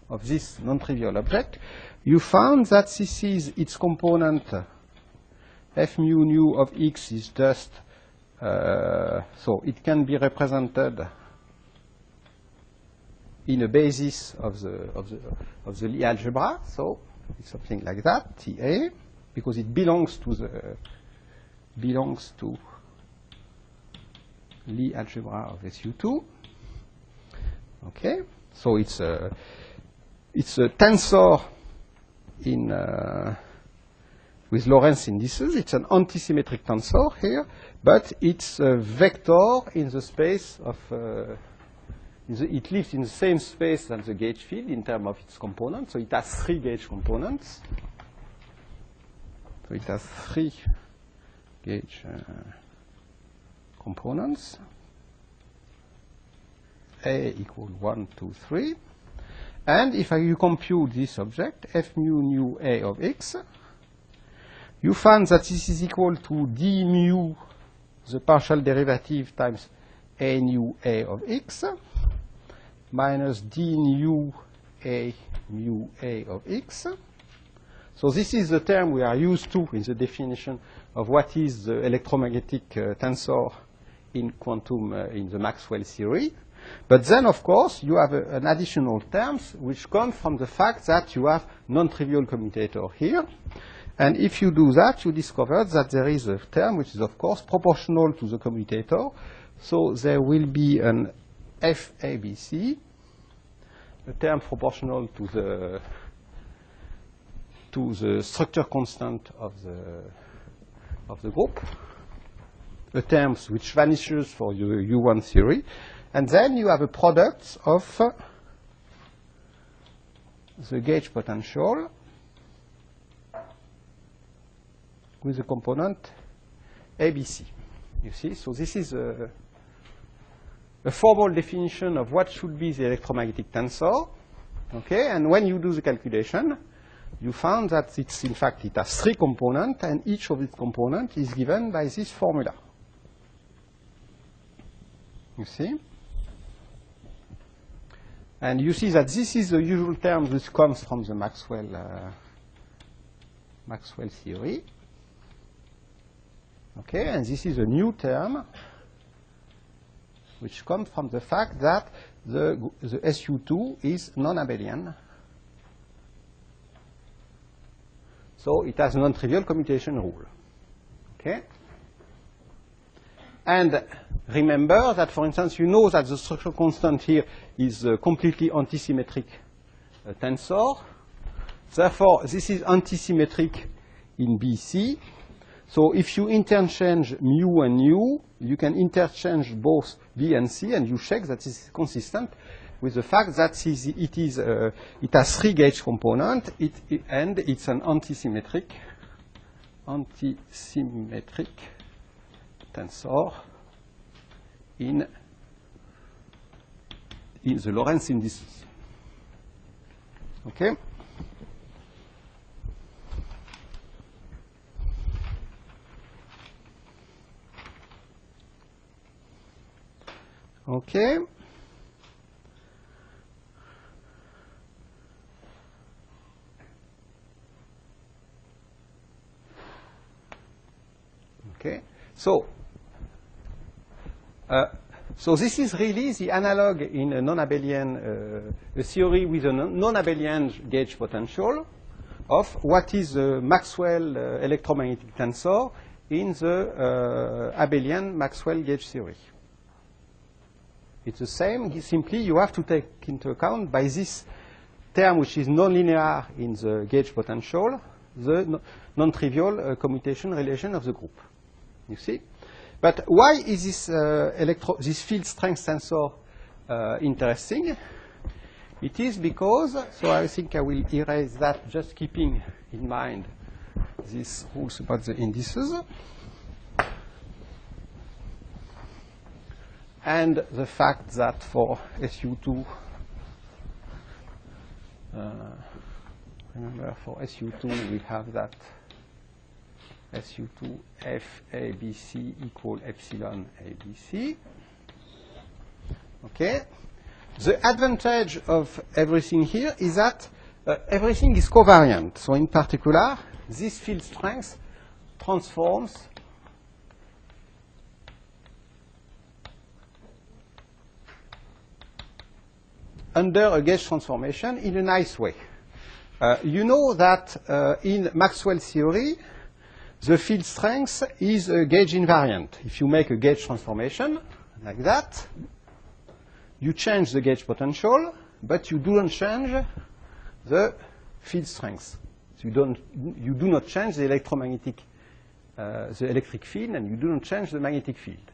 of this non-trivial object, you found that this is its component f mu nu of x is just, so it can be represented in a basis of the Lie algebra, so it's something like that, TA, because it belongs to Lie algebra of SU2. Okay, so it's a tensor in with Lorentz indices. It's an antisymmetric tensor here, but it's a vector in the space of. It lives in the same space than the gauge field in terms of its components. So it has 3 gauge components. So it has 3 gauge components. A equal 1, 2, 3. And if you compute this object, f mu nu A of x, you find that this is equal to d mu, the partial derivative, times A nu A of x, minus d nu A mu A of x. So this is the term we are used to in the definition of what is the electromagnetic tensor in quantum, in the Maxwell theory. But then, of course, you have an additional terms which come from the fact that you have non-trivial commutator here. And if you do that, you discover that there is a term which is, of course, proportional to the commutator. So there will be an FABC, a term proportional to the structure constant of the group, a term which vanishes for your U1 theory. And then you have a product of the gauge potential with the component ABC. You see, so this is a formal definition of what should be the electromagnetic tensor. Okay, and when you do the calculation, you found that it's in fact it has 3 components, and each of its components is given by this formula. You see? And you see that this is the usual term which comes from the Maxwell theory. Okay, and this is a new term which comes from the fact that the SU2 is non-abelian. So it has a non-trivial commutation rule. Okay? And remember that, for instance, you know that the structural constant here is a completely antisymmetric tensor. Therefore, this is antisymmetric in BC. So if you interchange mu and nu, you can interchange both B and C, and you check that this is consistent with the fact that it has 3 gauge components, and it's an antisymmetric tensor in the Lorentz indices. Okay? Okay. Okay. So this is really the analog in a non-abelian a theory with a non-abelian gauge potential of what is the Maxwell electromagnetic tensor in the abelian Maxwell gauge theory. It's the same, simply you have to take into account by this term which is nonlinear in the gauge potential, the non-trivial commutation relation of the group. You see? But why is this field strength tensor interesting? It is because, so I think I will erase that, just keeping in mind these rules about the indices. And the fact that for SU2, remember for SU2 we have that SU2 FABC equal epsilon ABC. Okay? The advantage of everything here is that everything is covariant. So in particular, this field strength transforms under a gauge transformation in a nice way. You know that in Maxwell's theory, the field strength is a gauge invariant. If you make a gauge transformation like that, you change the gauge potential, but you don't change the field strength. So you do not change the electromagnetic, the electric field, and you do not change the magnetic field.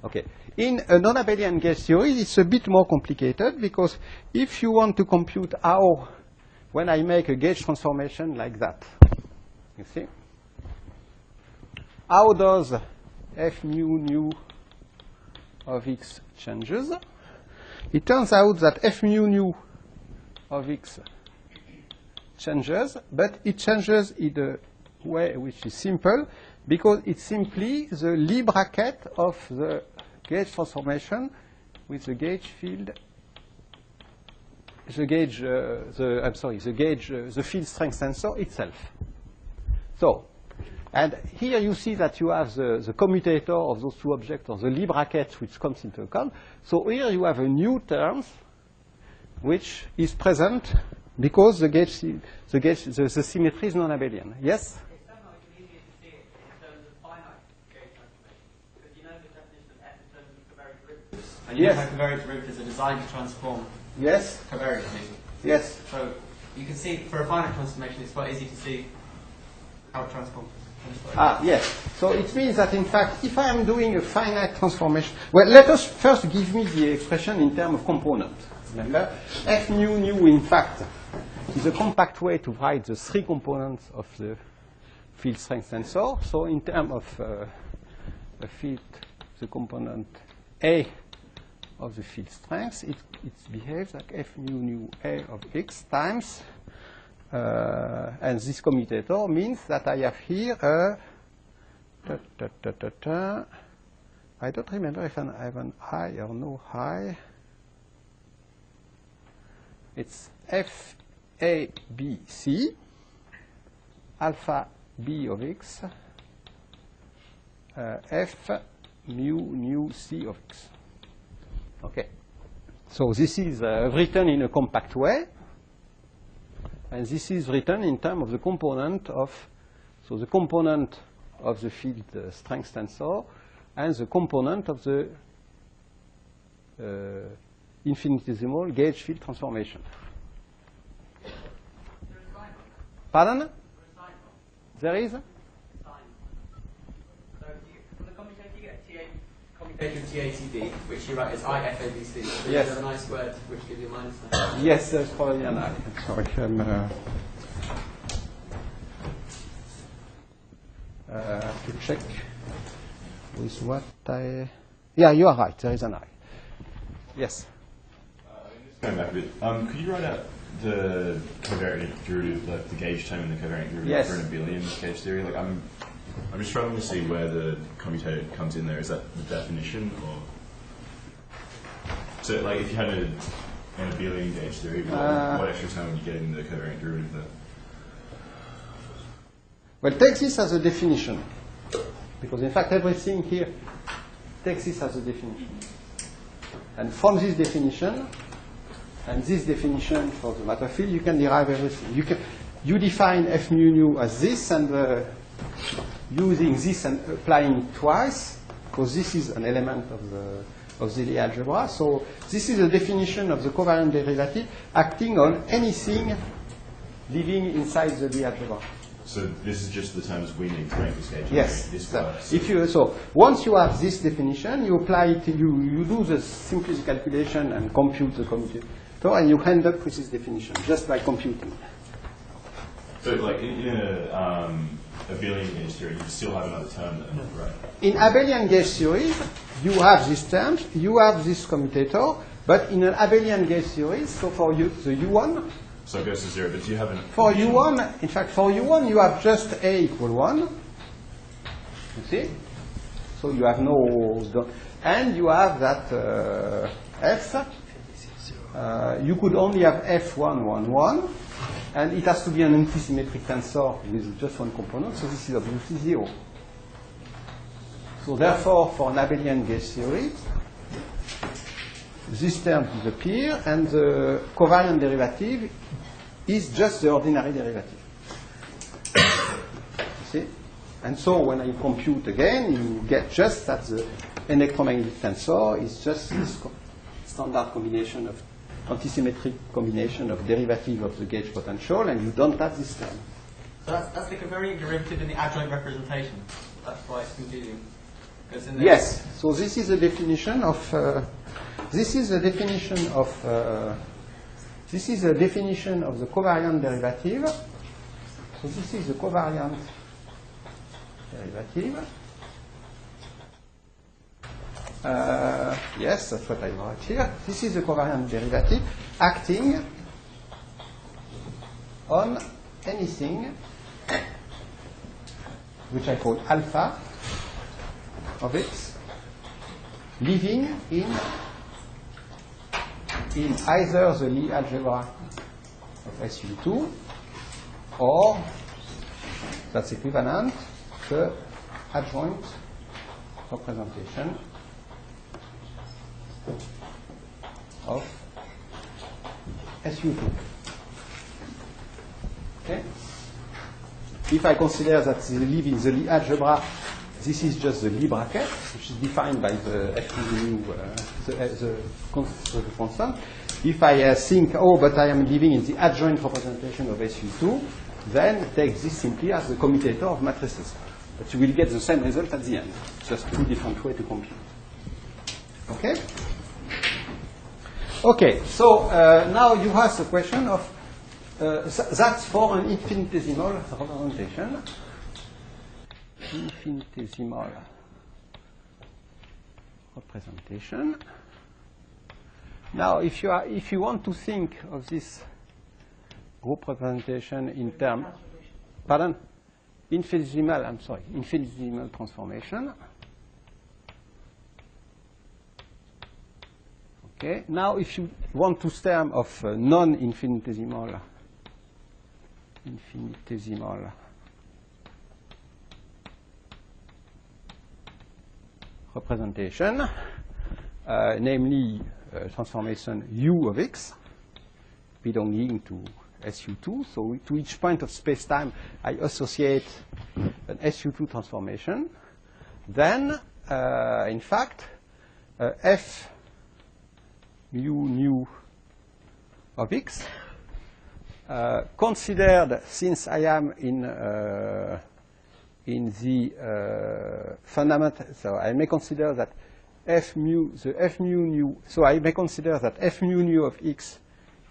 Okay. In a non-abelian gauge theory, it's a bit more complicated, because if you want to compute how, when I make a gauge transformation like that, you see, how does f mu of x changes? It turns out that f mu of x changes, but it changes in a way which is simple, because it's simply the Lie bracket of the gauge transformation with the gauge field, the field strength tensor itself. So, and here you see that you have the commutator of those two objects, or the Lie bracket, which comes into account. So here you have a new term which is present because the symmetry is non-abelian. Yes? Somehow it's easier to see it in terms of finite gauge transformation, because you know the definition of f in terms of covariant derivatives. And you know how covariant derivatives are designed to transform Yes? covariantly. Yes. So you can see for a finite transformation, it's quite easy to see how it transforms. Yes. So it means that, in fact, if I am doing a finite transformation, well, let us first give me the expression in terms of component. Remember, f mu, in fact, is a compact way to write the three components of the field strength tensor. So in terms of the field, the component A of the field strength, it behaves like f mu A of x times, and this commutator means that I have here a, I don't remember if I have an I or no I. It's f A B C alpha B of x f mu C of x. Okay. So this is written in a compact way. And this is written in terms of the component of, so the component of the field strength tensor and the component of the infinitesimal gauge field transformation. Pardon? There is? So from the commutator you get commutator of TATD, which you write as IFABC. So Yes. there's a nice word which gives you a minus sign. Yes, there's probably an I. I'm sorry. To check with what I... Yeah, you are right. There is an I. Yes. Going back a bit, could you write out the covariant derivative, like the gauge term and the covariant derivative Yes. for an abelian gauge theory? Like I'm just struggling to see where the commutator comes in there. Is that the definition, or so like if you had an abelian gauge theory, what extra term would you get in the covariant derivative there? Well, take this as a definition, because in fact everything here takes this as a definition. And from this definition, and this definition for the matter field, you can derive everything. You define f mu as this, and using this and applying it twice, because this is an element of the Lie algebra. So this is a definition of the covariant derivative acting on anything living inside the Lie algebra. So this is just the terms we need to make this gauge. Yes. This So, works. so once you have this definition, you apply it. You do the simplicity calculation and compute the commutator, and you end up with this definition just by computing. So like in a abelian gauge theory, you still have another term there, right? In abelian gauge theories, you have these terms, you have this commutator, but in an abelian gauge theory, so for you, the U1, So it goes to zero, but do you have an... for U1, in fact, for U1, you have just A equal 1. You see? So you have no... And you have that F you could only have F1, 1, 1, and it has to be an antisymmetric tensor with just one component, so this is obviously 0. So therefore, for an abelian gauge theory, this term disappears, and the covariant derivative is just the ordinary derivative. You see? And so when I compute again, you get just that the electromagnetic tensor is just this standard combination of antisymmetric combination of derivative of the gauge potential, and you don't have this term. So that's the covariant derivative in the adjoint representation. That's why it's confusing. Yes. So this is a definition of. This is a definition of. This is a definition of the covariant derivative. So this is the covariant derivative. Yes, that's what I wrote here. This is the covariant derivative acting on anything which I call alpha of x, living in either the Lie algebra of SU2 or, that's equivalent, the adjoint representation of SU2. Okay? If I consider that they live in the Lie algebra, this is just the Lie bracket, which is defined by the F2 the constant. If I think, oh, but I am living in the adjoint representation of SU2, then take this simply as the commutator of matrices. But you will get the same result at the end. Just two different ways to compute. Okay? Okay, so now you ask the question of, that's for an infinitesimal representation. Infinitesimal representation. Now, if you want to think of this group representation in terms, pardon, infinitesimal transformation. Okay. Now, if you want to term of non-infinitesimal representation, namely transformation u of x belonging to SU2. So to each point of space-time, I associate an SU2 transformation. Then, in fact, f mu nu of x, considered, since I am in the fundamental, so I may consider that f mu nu, so I may consider that f mu nu of x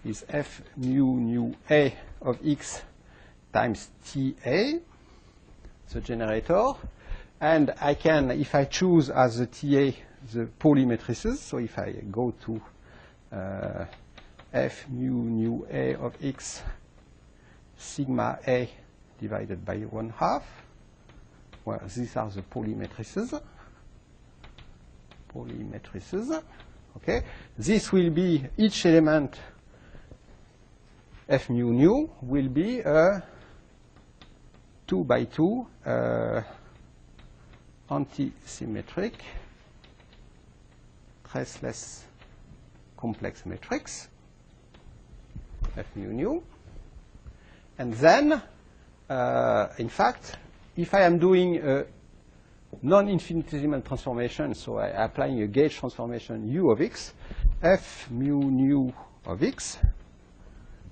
is f mu nu a of x times TA, the generator, and I can, if I choose as the TA the Pauli matrices, so if I go to f mu nu a of x sigma a divided by 1/2, well, these are the Pauli matrices. Okay, this will be each element f mu nu will be a 2 by 2 antisymmetric traceless complex matrix f mu nu, and then in fact, if I am doing a non-infinitesimal transformation, so I am applying a gauge transformation u of x, f mu nu of x,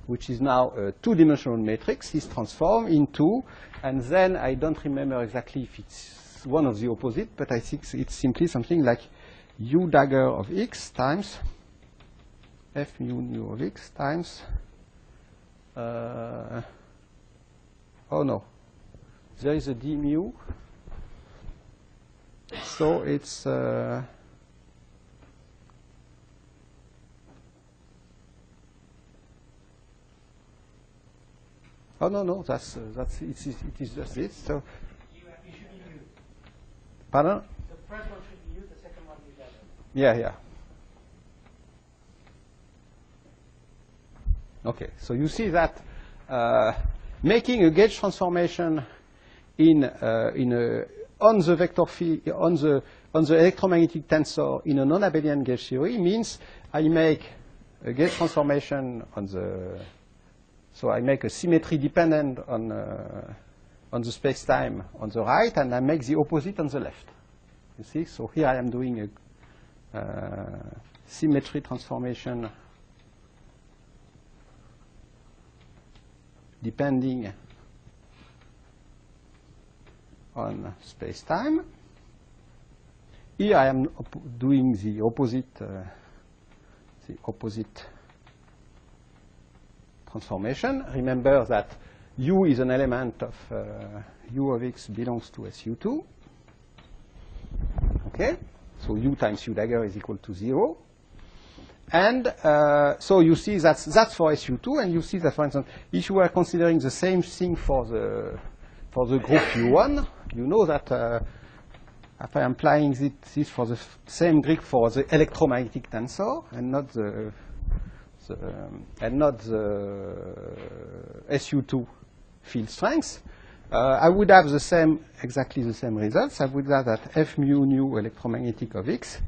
which is now a two-dimensional matrix, is transformed into, and then I don't remember exactly if it's one of the opposite, but I think it's simply something like u dagger of x times f mu nu of x times, oh no, there is a d mu, so it's oh no, it is just this. So You should be u. pardon? The first one should be u, the second one is u. Yeah. Okay, so you see that making a gauge transformation on the vector field on the electromagnetic tensor in a non-abelian gauge theory means I make a gauge transformation on the, so I make a symmetry dependent on the space-time on the right, and I make the opposite on the left. You see, so here I am doing a symmetry transformation depending on space-time. Here I am doing the opposite transformation. Remember that U is an element of U of x belongs to SU2. Okay, so U times U dagger is equal to 0. And so you see that's for SU2, and you see that, for instance, if you were considering the same thing for the group U1, you know that if I am applying this for the same Greek for the electromagnetic tensor and not the SU2 field strength, I would have exactly the same results. I would have that F mu nu electromagnetic of x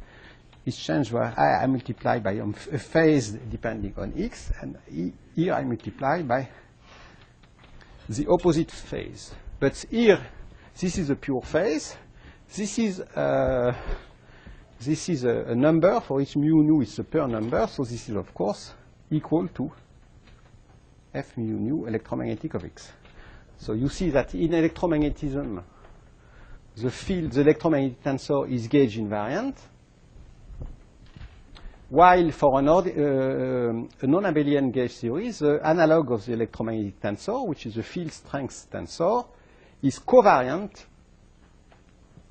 is changed where I multiply by a phase depending on x, and here I multiply by the opposite phase. But here, this is a pure phase. This is a number for each mu nu is a pure number, so this is of course equal to F mu nu electromagnetic of x. So you see that in electromagnetism, the electromagnetic tensor is gauge invariant, while for a non-abelian gauge theory, the analog of the electromagnetic tensor, which is the field strength tensor, is covariant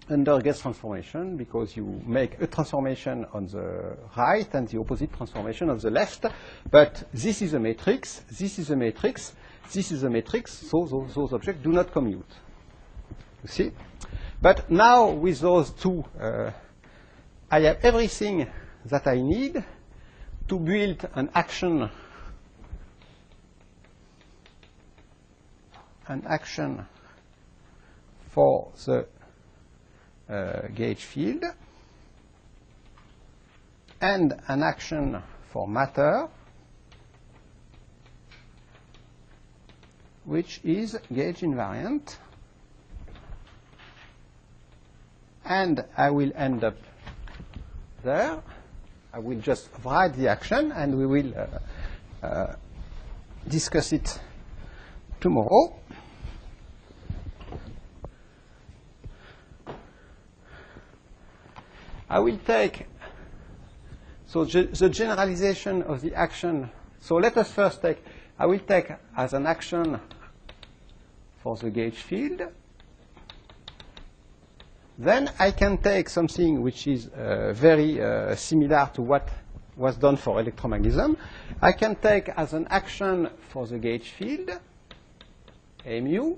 under gauge transformation, because you make a transformation on the right and the opposite transformation on the left. But this is a matrix, this is a matrix, this is a matrix, so those objects do not commute. You see? But now with those two, I have everything that I need to build an action for the gauge field and an action for matter which is gauge invariant, and I will end up there. I will just write the action and we will discuss it tomorrow. I will take, so the generalization of the action. So let us first take, I will take as an action for the gauge field. Then I can take something which is very similar to what was done for electromagnetism. I can take as an action for the gauge field, A mu,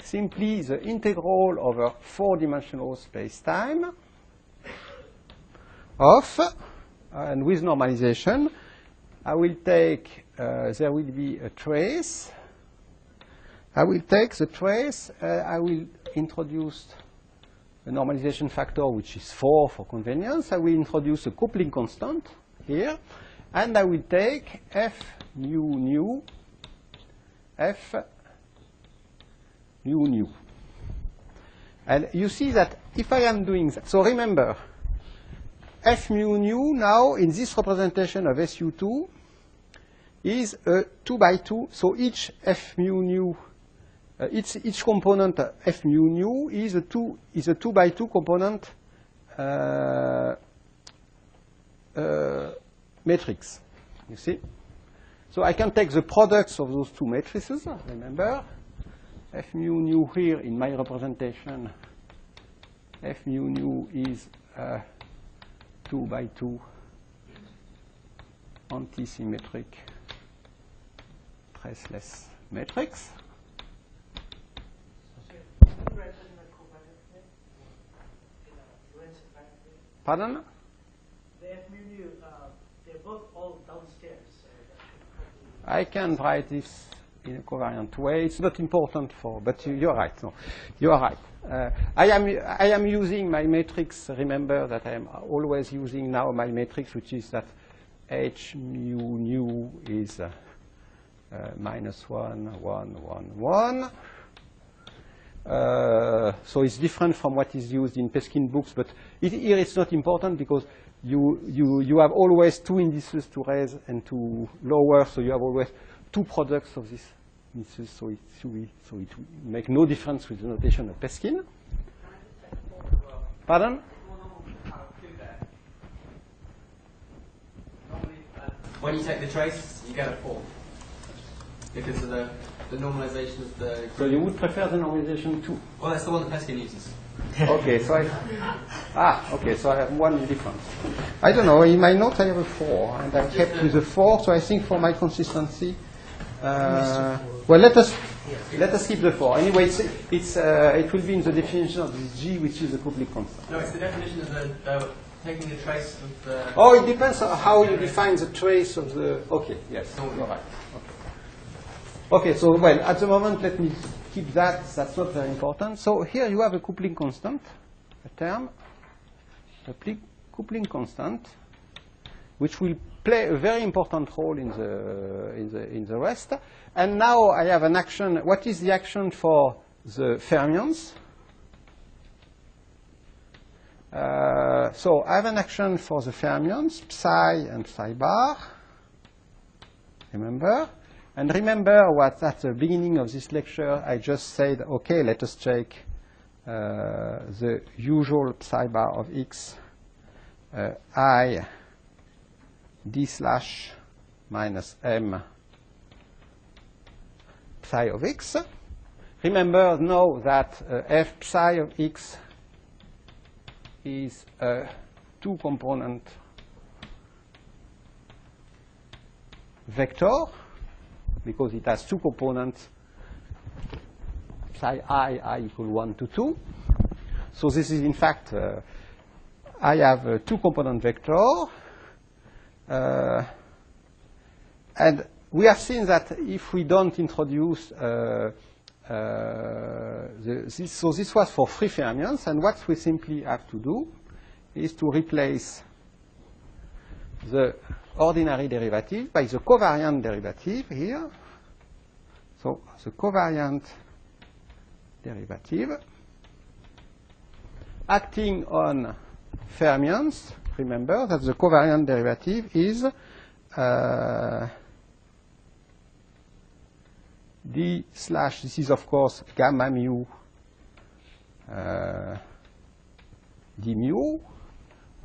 simply the integral over 4-dimensional space-time of, and with normalization, I will take, there will be a trace. I will take the trace, I will introduce a normalization factor which is 4 for convenience. I will introduce a coupling constant here, and I will take F mu nu, F mu nu. And you see that if I am doing that, so remember, F mu nu now in this representation of SU2 is a 2x2, so each F mu nu each component F mu nu is a 2x2 component matrix. You see? So I can take the products of those two matrices. Remember, F mu nu here in my representation, F mu nu is a 2x2 antisymmetric traceless matrix. Pardon? The F mu nu, they're both all downstairs. So that should I can write this in a covariant way. It's not important for, but you're right. No, you are right. I am using my matrix. Remember that I am always using now my matrix, which is that H mu nu is minus 1, 1, 1, 1. So it's different from what is used in Peskin books, but here it's not important because you have always two indices to raise and to lower, so you have always two products of these indices, so it will make no difference with the notation of Peskin. Pardon? When you take the trace, you get a 4. Because of the normalization of the... So you would prefer the normalization too? Well, that's the one that Peskin uses. Okay, so so I have one difference. I don't know, in my notes I have a 4, and I kept with a 4, so I think for my consistency, well, let us keep the 4. Anyway, it will be in the definition of this G, which is the coupling constant. No, it's the definition of the taking the trace of the... Oh, it depends on how you define the trace of the... Okay, yes, you're right. Okay, so, well, at the moment, let me keep that. That's not very important. So here you have a coupling constant, a term, a coupling constant, which will play a very important role in the rest. And now I have an action. What is the action for the fermions? So I have an action for the fermions, psi and psi bar. Remember? And remember what at the beginning of this lecture I just said, okay, let us check the usual psi bar of x, I d slash minus m psi of x. Remember now that f psi of x is a two-component vector, because it has two components, psi I equal 1 to 2. So this is, in fact, I have a two-component vector. And we have seen that if we don't introduce so this was for free fermions, and what we simply have to do is to replace the ordinary derivative by the covariant derivative here. So the covariant derivative acting on fermions. Remember that the covariant derivative is d slash, this is of course gamma mu d mu,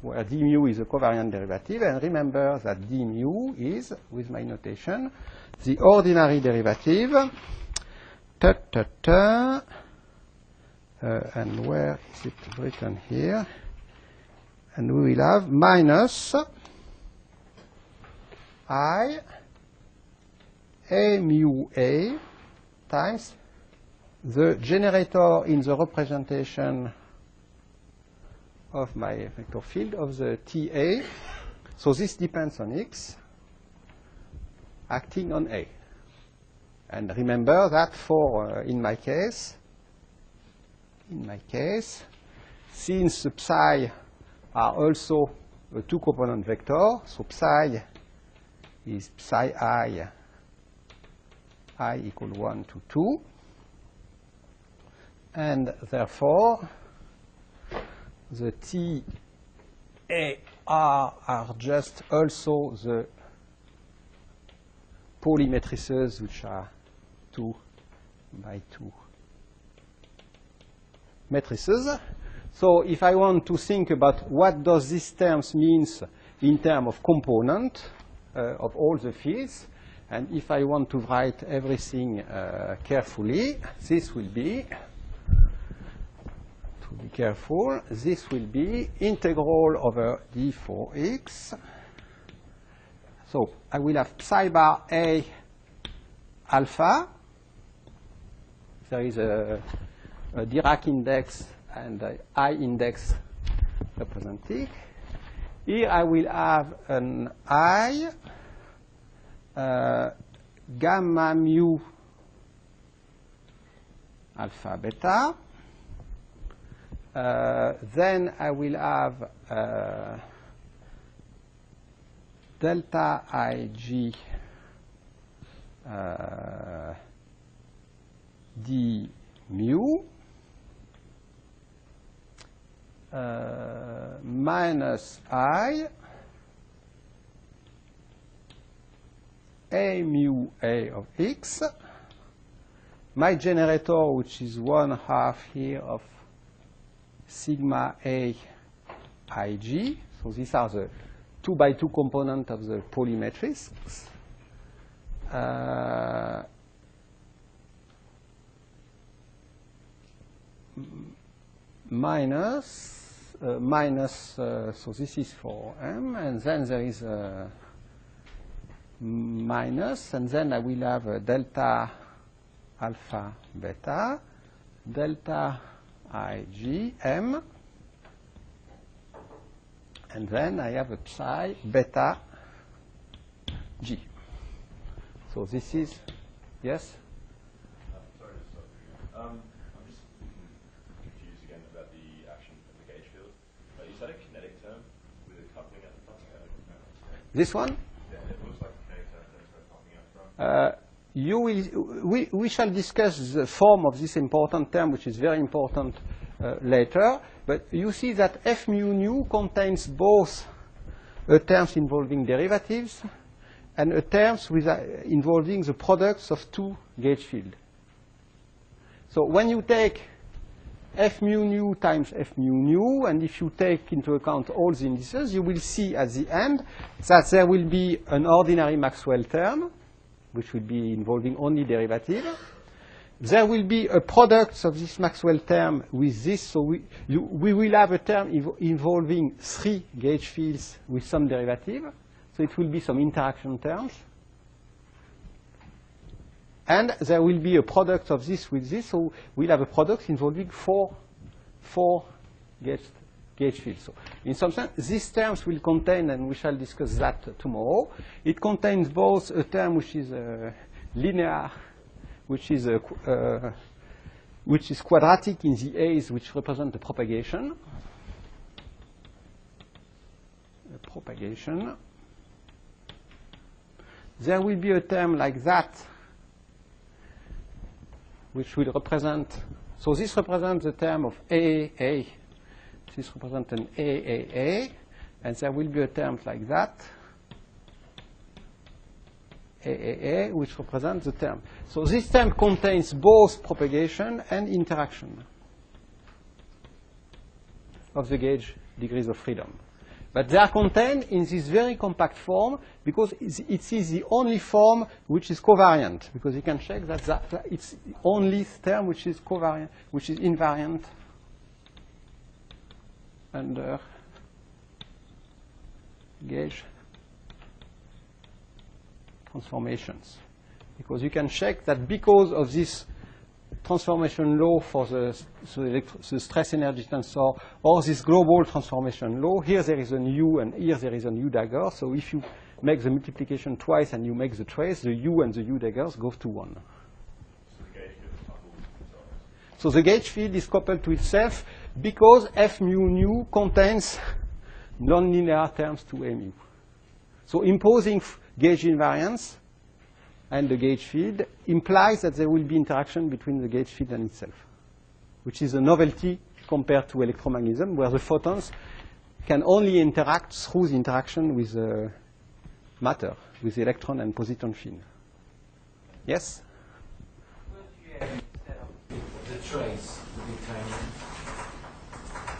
where d mu is a covariant derivative, and remember that d mu is, with my notation, the ordinary derivative, and where is it written here? And we will have minus I a mu a times the generator in the representation of my vector field of the TA. So this depends on x acting on A. And remember that for, in my case, since the psi are also a two-component vector, so psi is psi I equal 1 to 2, and therefore the TAR are just also the Pauli matrices, which are 2 by 2 matrices. So if I want to think about what does these terms means in terms of component of all the fields, and if I want to write everything carefully, this will be, to be careful, this will be integral over d for x. So I will have psi bar A alpha. There is a Dirac index and I index represented. Here I will have an I gamma mu alpha beta. Then I will have delta Ig d mu minus I a mu a of x. My generator, which is 1/2 here of sigma a Ig. So these are the 2x2 component of the Pauli matrix. So this is for m, and then there is a minus, and then I will have a delta alpha beta, delta Ig m, and then I have a psi beta g. So this is, yes? Sorry to stop you. I'm just confused again about the action of the gauge field. Is that a kinetic term with a coupling at the front? This one? Yeah, it looks like a kinetic term, but it's got a coupling at the front. We shall discuss the form of this important term, which is very important later. But you see that F mu nu contains both terms involving derivatives and terms with, involving the products of two gauge fields. So when you take F mu nu times F mu nu, and if you take into account all the indices, you will see at the end that there will be an ordinary Maxwell term, which will be involving only derivative. There will be a product of this Maxwell term with this, so we will have a term involving three gauge fields with some derivative. So it will be some interaction terms. And there will be a product of this with this, so we'll have a product involving four gauge fields. So in some sense, these terms will contain, and we shall discuss that tomorrow, it contains both a term which is linear, which is quadratic in the A's, which represent the propagation. There will be a term like that, which will represent, so this represents the term of AAA. This represents an AAA, and there will be a term like that, AAA, which represents the term. So this term contains both propagation and interaction of the gauge degrees of freedom. But they are contained in this very compact form because it is the only form which is covariant, because you can check that it's the only term which is covariant, which is invariant under gauge transformations. Because you can check that because of this transformation law for the stress energy tensor, or this global transformation law, here there is a U and here there is a U dagger. So if you make the multiplication twice and you make the trace, the U and the U daggers go to 1. So the gauge field is coupled to itself because F mu nu contains nonlinear terms to A mu. So imposing gauge invariance and the gauge field implies that there will be interaction between the gauge field and itself, which is a novelty compared to electromagnetism, where the photons can only interact through the interaction with matter, with the electron and positron field. Yes? The trace will be tiny.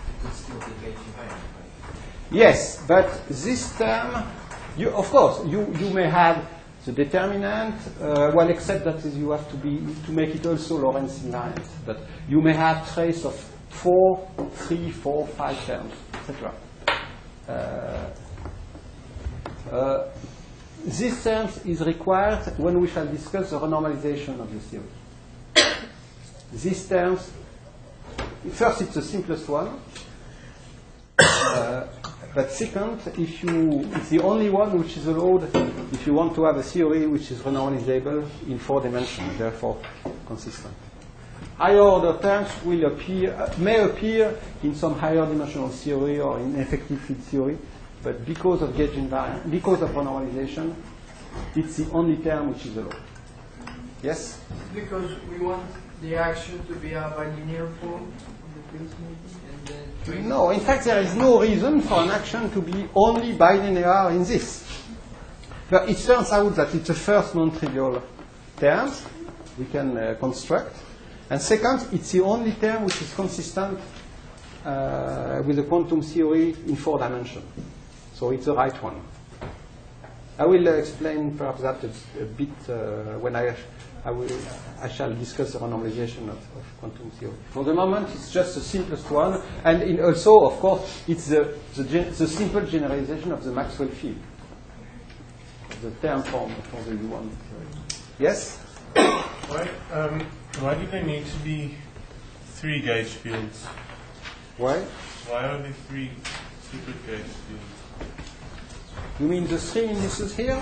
It could still be gauge invariant, right? Yes, but this term, of course, you may have the determinant, well, except that you have to make it also Lorentz invariant. But you may have trace of 4, 3, 4, 5 terms, etc. This terms is required when we shall discuss the renormalization of the theory. These terms, first it's the simplest one. but second, it's the only one which is allowed if you want to have a theory which is renormalizable in 4 dimensions, therefore consistent. Higher order terms will may appear in some higher dimensional theory or in effective field theory, but because of gauge invariant, because of renormalization, it's the only term which is allowed. Yes? Because we want the action to be a bilinear form of the fields maybe, and then No, in fact, there is no reason for an action to be only bilinear in this. But it turns out that it's the first non-trivial term we can construct. And second, it's the only term which is consistent with the quantum theory in 4 dimensions. So it's the right one. I will explain perhaps that a bit when I shall discuss the renormalization of quantum theory. For the moment, it's just the simplest one, and also, of course, it's the simple generalization of the Maxwell field, the term form for the U1 theory. Yes? Why do there need to be 3 gauge fields? Why? Why are there 3 secret gauge fields? You mean the 3 indices here?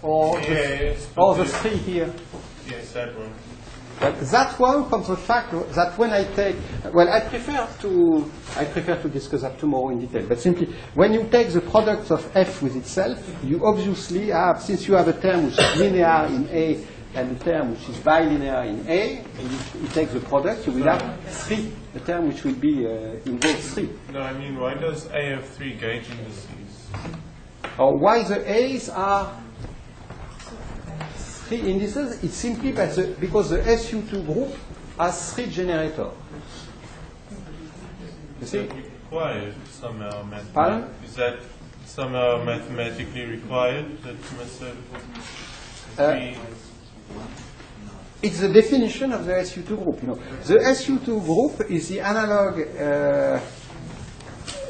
Or the 3 here? Yes, that one. But that one comes from the fact that when I take, well, I prefer to discuss that tomorrow in detail. But simply, when you take the product of f with itself, you obviously have, since you have a term which is linear in A and a term which is bilinear in A, and you take the product, you will have 3, a term which will be in both 3. No, I mean, why does A have 3 gauge indices? Or why the A's are 3 indices? It's simply because the SU2 group has 3 generators. You see? Is that required somehow mathematically? Pardon? Is that somehow mathematically required that you must have 3? It's the definition of the SU2 group. You know, the SU2 group is the analog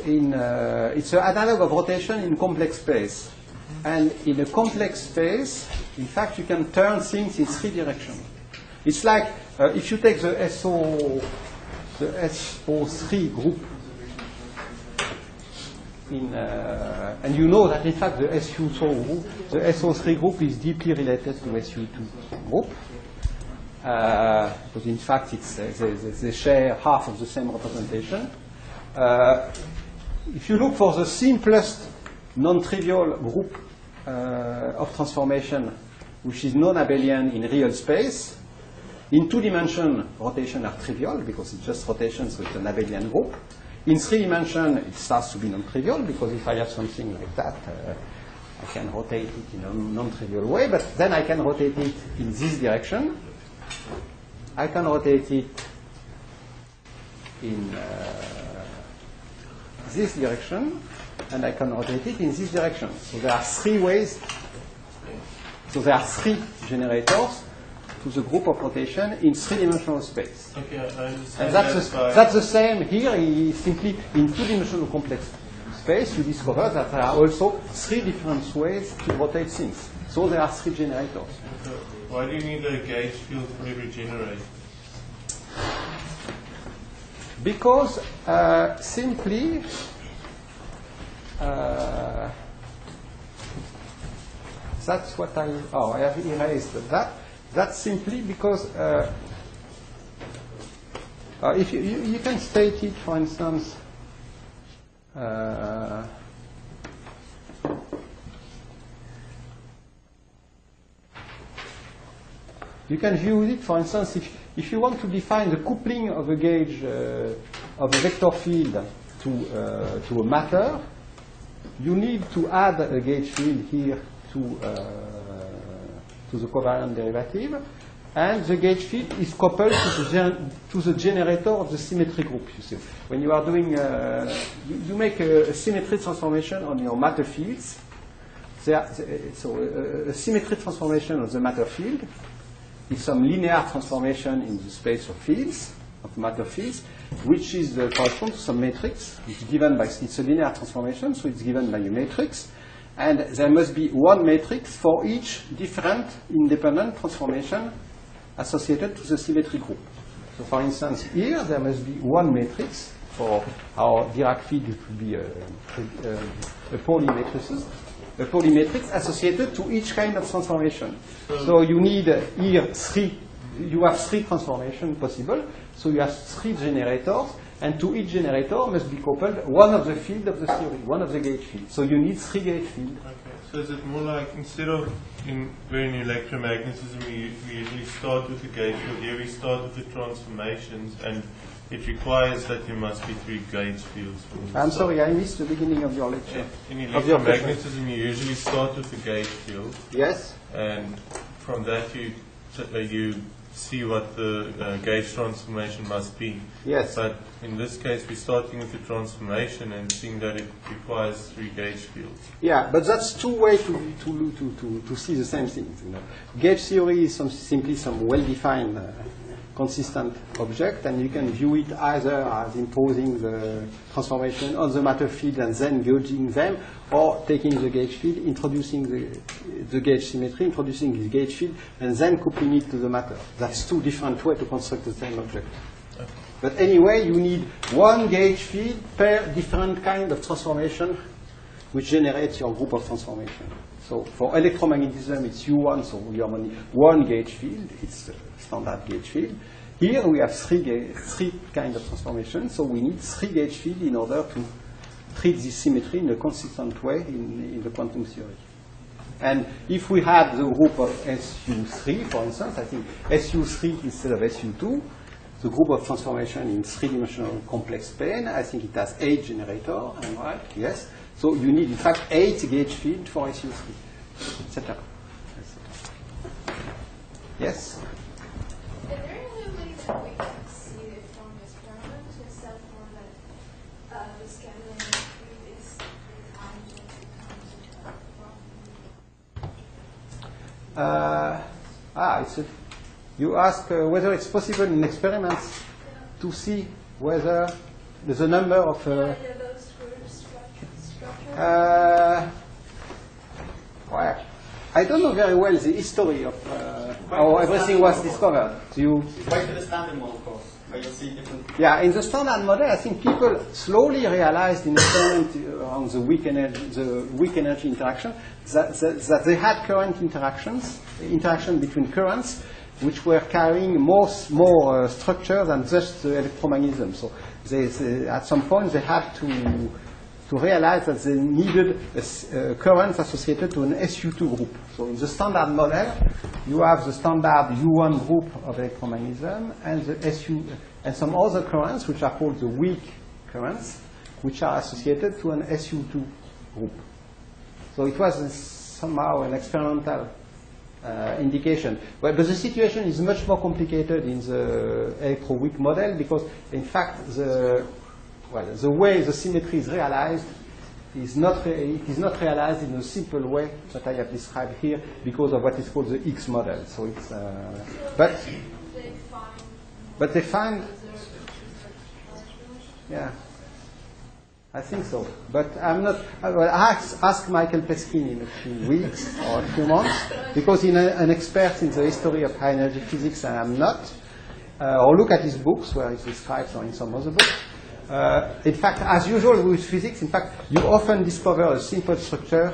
it's the analog of rotation in complex space. And in a complex space, in fact, you can turn things in 3 directions. It's like if you take the SO3 group, and you know that in fact the SO3 group is deeply related to SU2 group. Because in fact they share half of the same representation. If you look for the simplest non-trivial group of transformation which is non-abelian in real space, in 2 dimensions rotation are trivial because it's just rotation, so it's an abelian group. In 3 dimensions it starts to be non-trivial because if I have something like that I can rotate it in a non-trivial way, but then I can rotate it in this direction. I can rotate it in this direction, and I can rotate it in this direction. So there are 3 ways. So there are 3 generators to the group of rotation in 3-dimensional space. Okay, I understand. And that's the same here. Simply in 2-dimensional complex space, you discover that there are also 3 different ways to rotate things. So there are 3 generators. Why do you need a gauge field for every generator? Because simply that's what I have erased that. That's simply because if you can state it, for instance, you can use it, for instance, if you want to define the coupling of a gauge of a vector field to a matter, you need to add a gauge field here to the covariant derivative, and the gauge field is coupled to the generator of the symmetry group. You see, when you are doing, you make a symmetry transformation on your matter fields. So a symmetry transformation of the matter field is some linear transformation in the space of fields, of matter fields, which is corresponds to some matrix. It's given by, it's a linear transformation, so it's given by a matrix. And there must be one matrix for each different independent transformation associated to the symmetry group. So for instance, here there must be one matrix For our Dirac field, it will be a Pauli matrix associated to each kind of transformation. So you need here you have three transformations possible. So you have three generators, and to each generator must be coupled one of the field of the theory, one of the gauge fields. So you need three gauge fields. Okay. So is it more like, instead of in electromagnetism, we usually start with the gauge field, here we start with the transformations, and it requires that there must be three gauge fields. I'm sorry, I missed the beginning of your lecture. In electromagnetism, you usually start with the gauge field. Yes. And from that, you see what the gauge transformation must be. Yes. But in this case, we're starting with the transformation and seeing that it requires three gauge fields. Yeah, but that's two ways to see the same things. You know. Gauge theory is simply some well-defined, consistent object, and you can view it either as imposing the transformation on the matter field and then gauging them, or taking the gauge field, introducing the gauge symmetry, introducing the gauge field, and then coupling it to the matter. That's two different ways to construct the same object. Okay. But anyway, you need one gauge field per different kind of transformation which generates your group of transformation. So for electromagnetism, it's U1, so we have only one gauge field. It's a standard gauge field. Here we have three kinds of transformations, so we need three gauge fields in order to treat this symmetry in a consistent way in the quantum theory. And if we have the group of SU3, for instance, I think SU3 instead of SU2, the group of transformation in three-dimensional complex plane, I think it has 8 generators, am I right? Yes. So you need, in fact, 8 gauge fields for SU3, etc. Yes? Is there any way that we can see it from this experiment instead for that the scattering field is behind you ask whether it's possible in experiments to see whether there's a number of those group structures? well, I don't know very well the history of how everything was discovered. Wait for the standard model course, where you'll see different... Yeah, in the standard model, I think people slowly realized in experiment around the weak energy interaction that they had current interaction between currents, which were carrying more structure than just electromagnetism. So they, at some point, they had to realize that they needed currents associated to an SU2 group. So in the standard model, you have the standard U1 group of electromagnetism and the SU and some other currents, which are called the weak currents, which are associated to an SU2 group. So it was somehow an experimental indication. But the situation is much more complicated in the electroweak model because, in fact, the way the symmetry is realized is not realized in a simple way that I have described here because of what is called the Higgs model. So it's but they find yeah, I think so. But I'm not. I will ask Michael Peskin in a few weeks or a few months because he's an expert in the history of high energy physics and I'm not. Or look at his books where he describes or in some other books. In fact, as usual with physics, in fact, you often discover a simple structure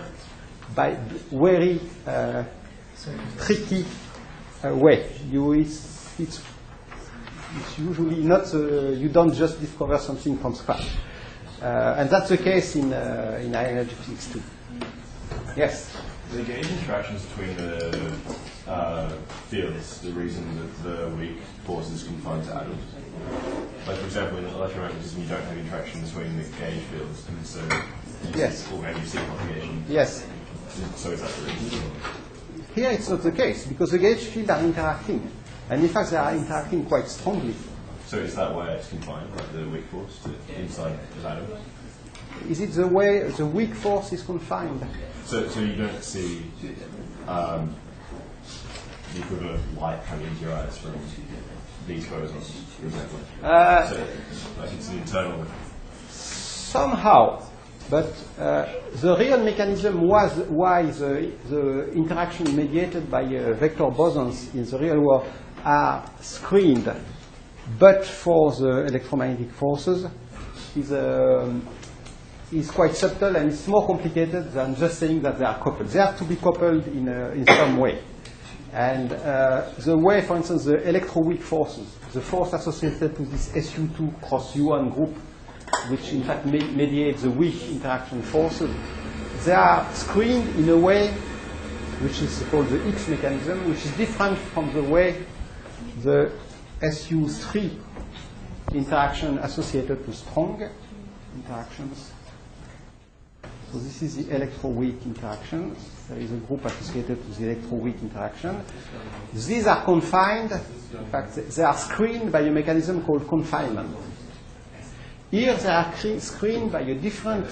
by very tricky way. It's usually not, you don't just discover something from scratch. And that's the case in high energy physics too. Yes? The gauge interactions between the fields, the reason that the weak force is confined to atoms. Like, for example, in electromagnetism, you don't have interaction between the gauge fields, and so yes. Or maybe you see propagation. Yes. So is that the reason? Here it's not the case, because the gauge fields are interacting. And in fact, they are interacting quite strongly. So is that why it's confined, like the weak force, to inside the atom? Is it the way the weak force is confined? So you don't see the equivalent of light coming into your eyes from these photons, for example? So like it's an internal... Somehow. But the real mechanism was why the interaction mediated by vector bosons in the real world are screened. But for the electromagnetic forces, is quite subtle and it's more complicated than just saying that they are coupled. They have to be coupled in some way. And the way, for instance, the electroweak forces, the force associated with this SU2 cross U1 group, which in fact mediates the weak interaction forces, they are screened in a way which is called the X mechanism, which is different from the way the SU3 interaction associated to strong interactions. So this is the electroweak interaction. There is a group associated to the electroweak interaction. These are confined. In fact, they are screened by a mechanism called confinement. Here they are screened by a different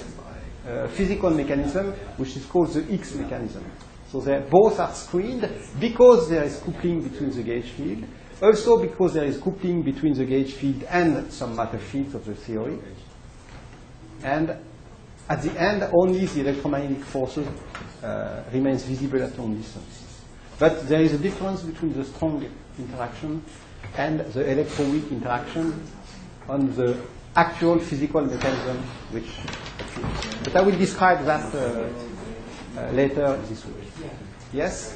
physical mechanism, which is called the X mechanism. So they both are screened because there is coupling between the gauge field, also because there is coupling between the gauge field and some matter fields of the theory. And at the end, only the electromagnetic forces remains visible at long distances. But there is a difference between the strong interaction and the electroweak interaction on the actual physical mechanism which occurs. But I will describe that later this week. Yes?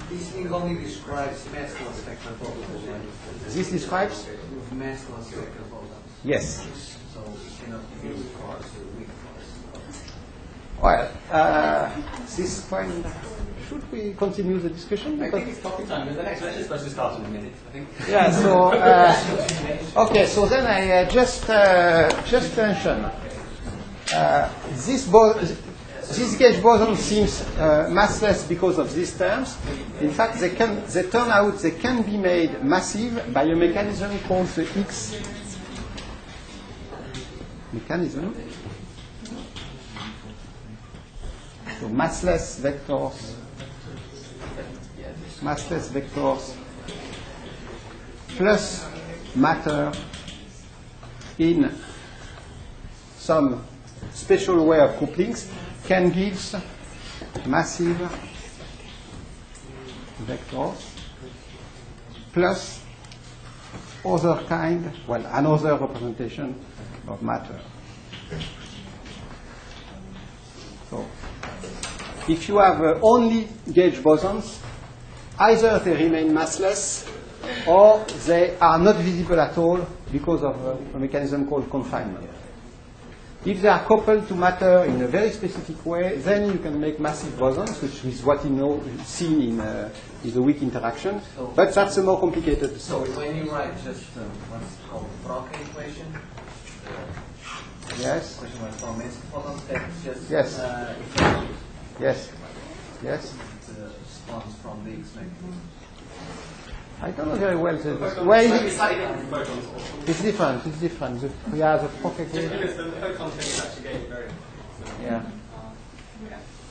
This thing only describes massless spectral photons, right? This describes? Massless spectral photons. Yes. So it cannot be used for weak force. Well, this point, should we continue the discussion? I think it's coffee time, because the next lecture is supposed to start in a minute, I think. Yeah, so, okay, so then I just mention this gauge boson seems massless because of these terms. In fact, they turn out they can be made massive by a mechanism called the X mechanism. So massless vectors plus matter in some special way of couplings can give massive vectors plus other kind, well, another representation of matter. So, if you have only gauge bosons, either they remain massless or they are not visible at all because of a mechanism called confinement. If they are coupled to matter in a very specific way, then you can make massive bosons, which is what you know seen in the weak interaction. But that's a more complicated So story. when you write just what's called Broca equation, Yes. equation with four mass photons, that's just Yes. effective. Yes. Yes. The response from the X mechanism. I don't know very well. Well, It's slightly different from photons. it's different. It's different. The Fock equation. Because the photons thing actually gave very. Yeah.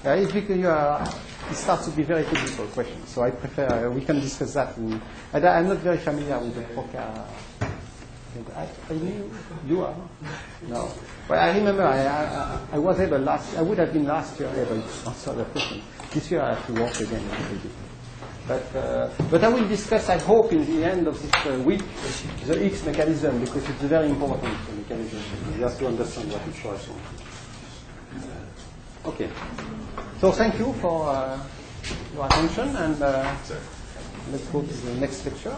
Yeah, it's because it starts to be very technical question. So I prefer we can discuss that. I'm not very familiar with the Fokker. You are? No. But I remember I was able I would have been last year able to answer the question. This year I have to work again a little bit. But I will discuss, I hope, in the end of this week, the X mechanism, because it's a very important mechanism. You have to understand what it was. Okay. So thank you for your attention, and let's go to the next lecture.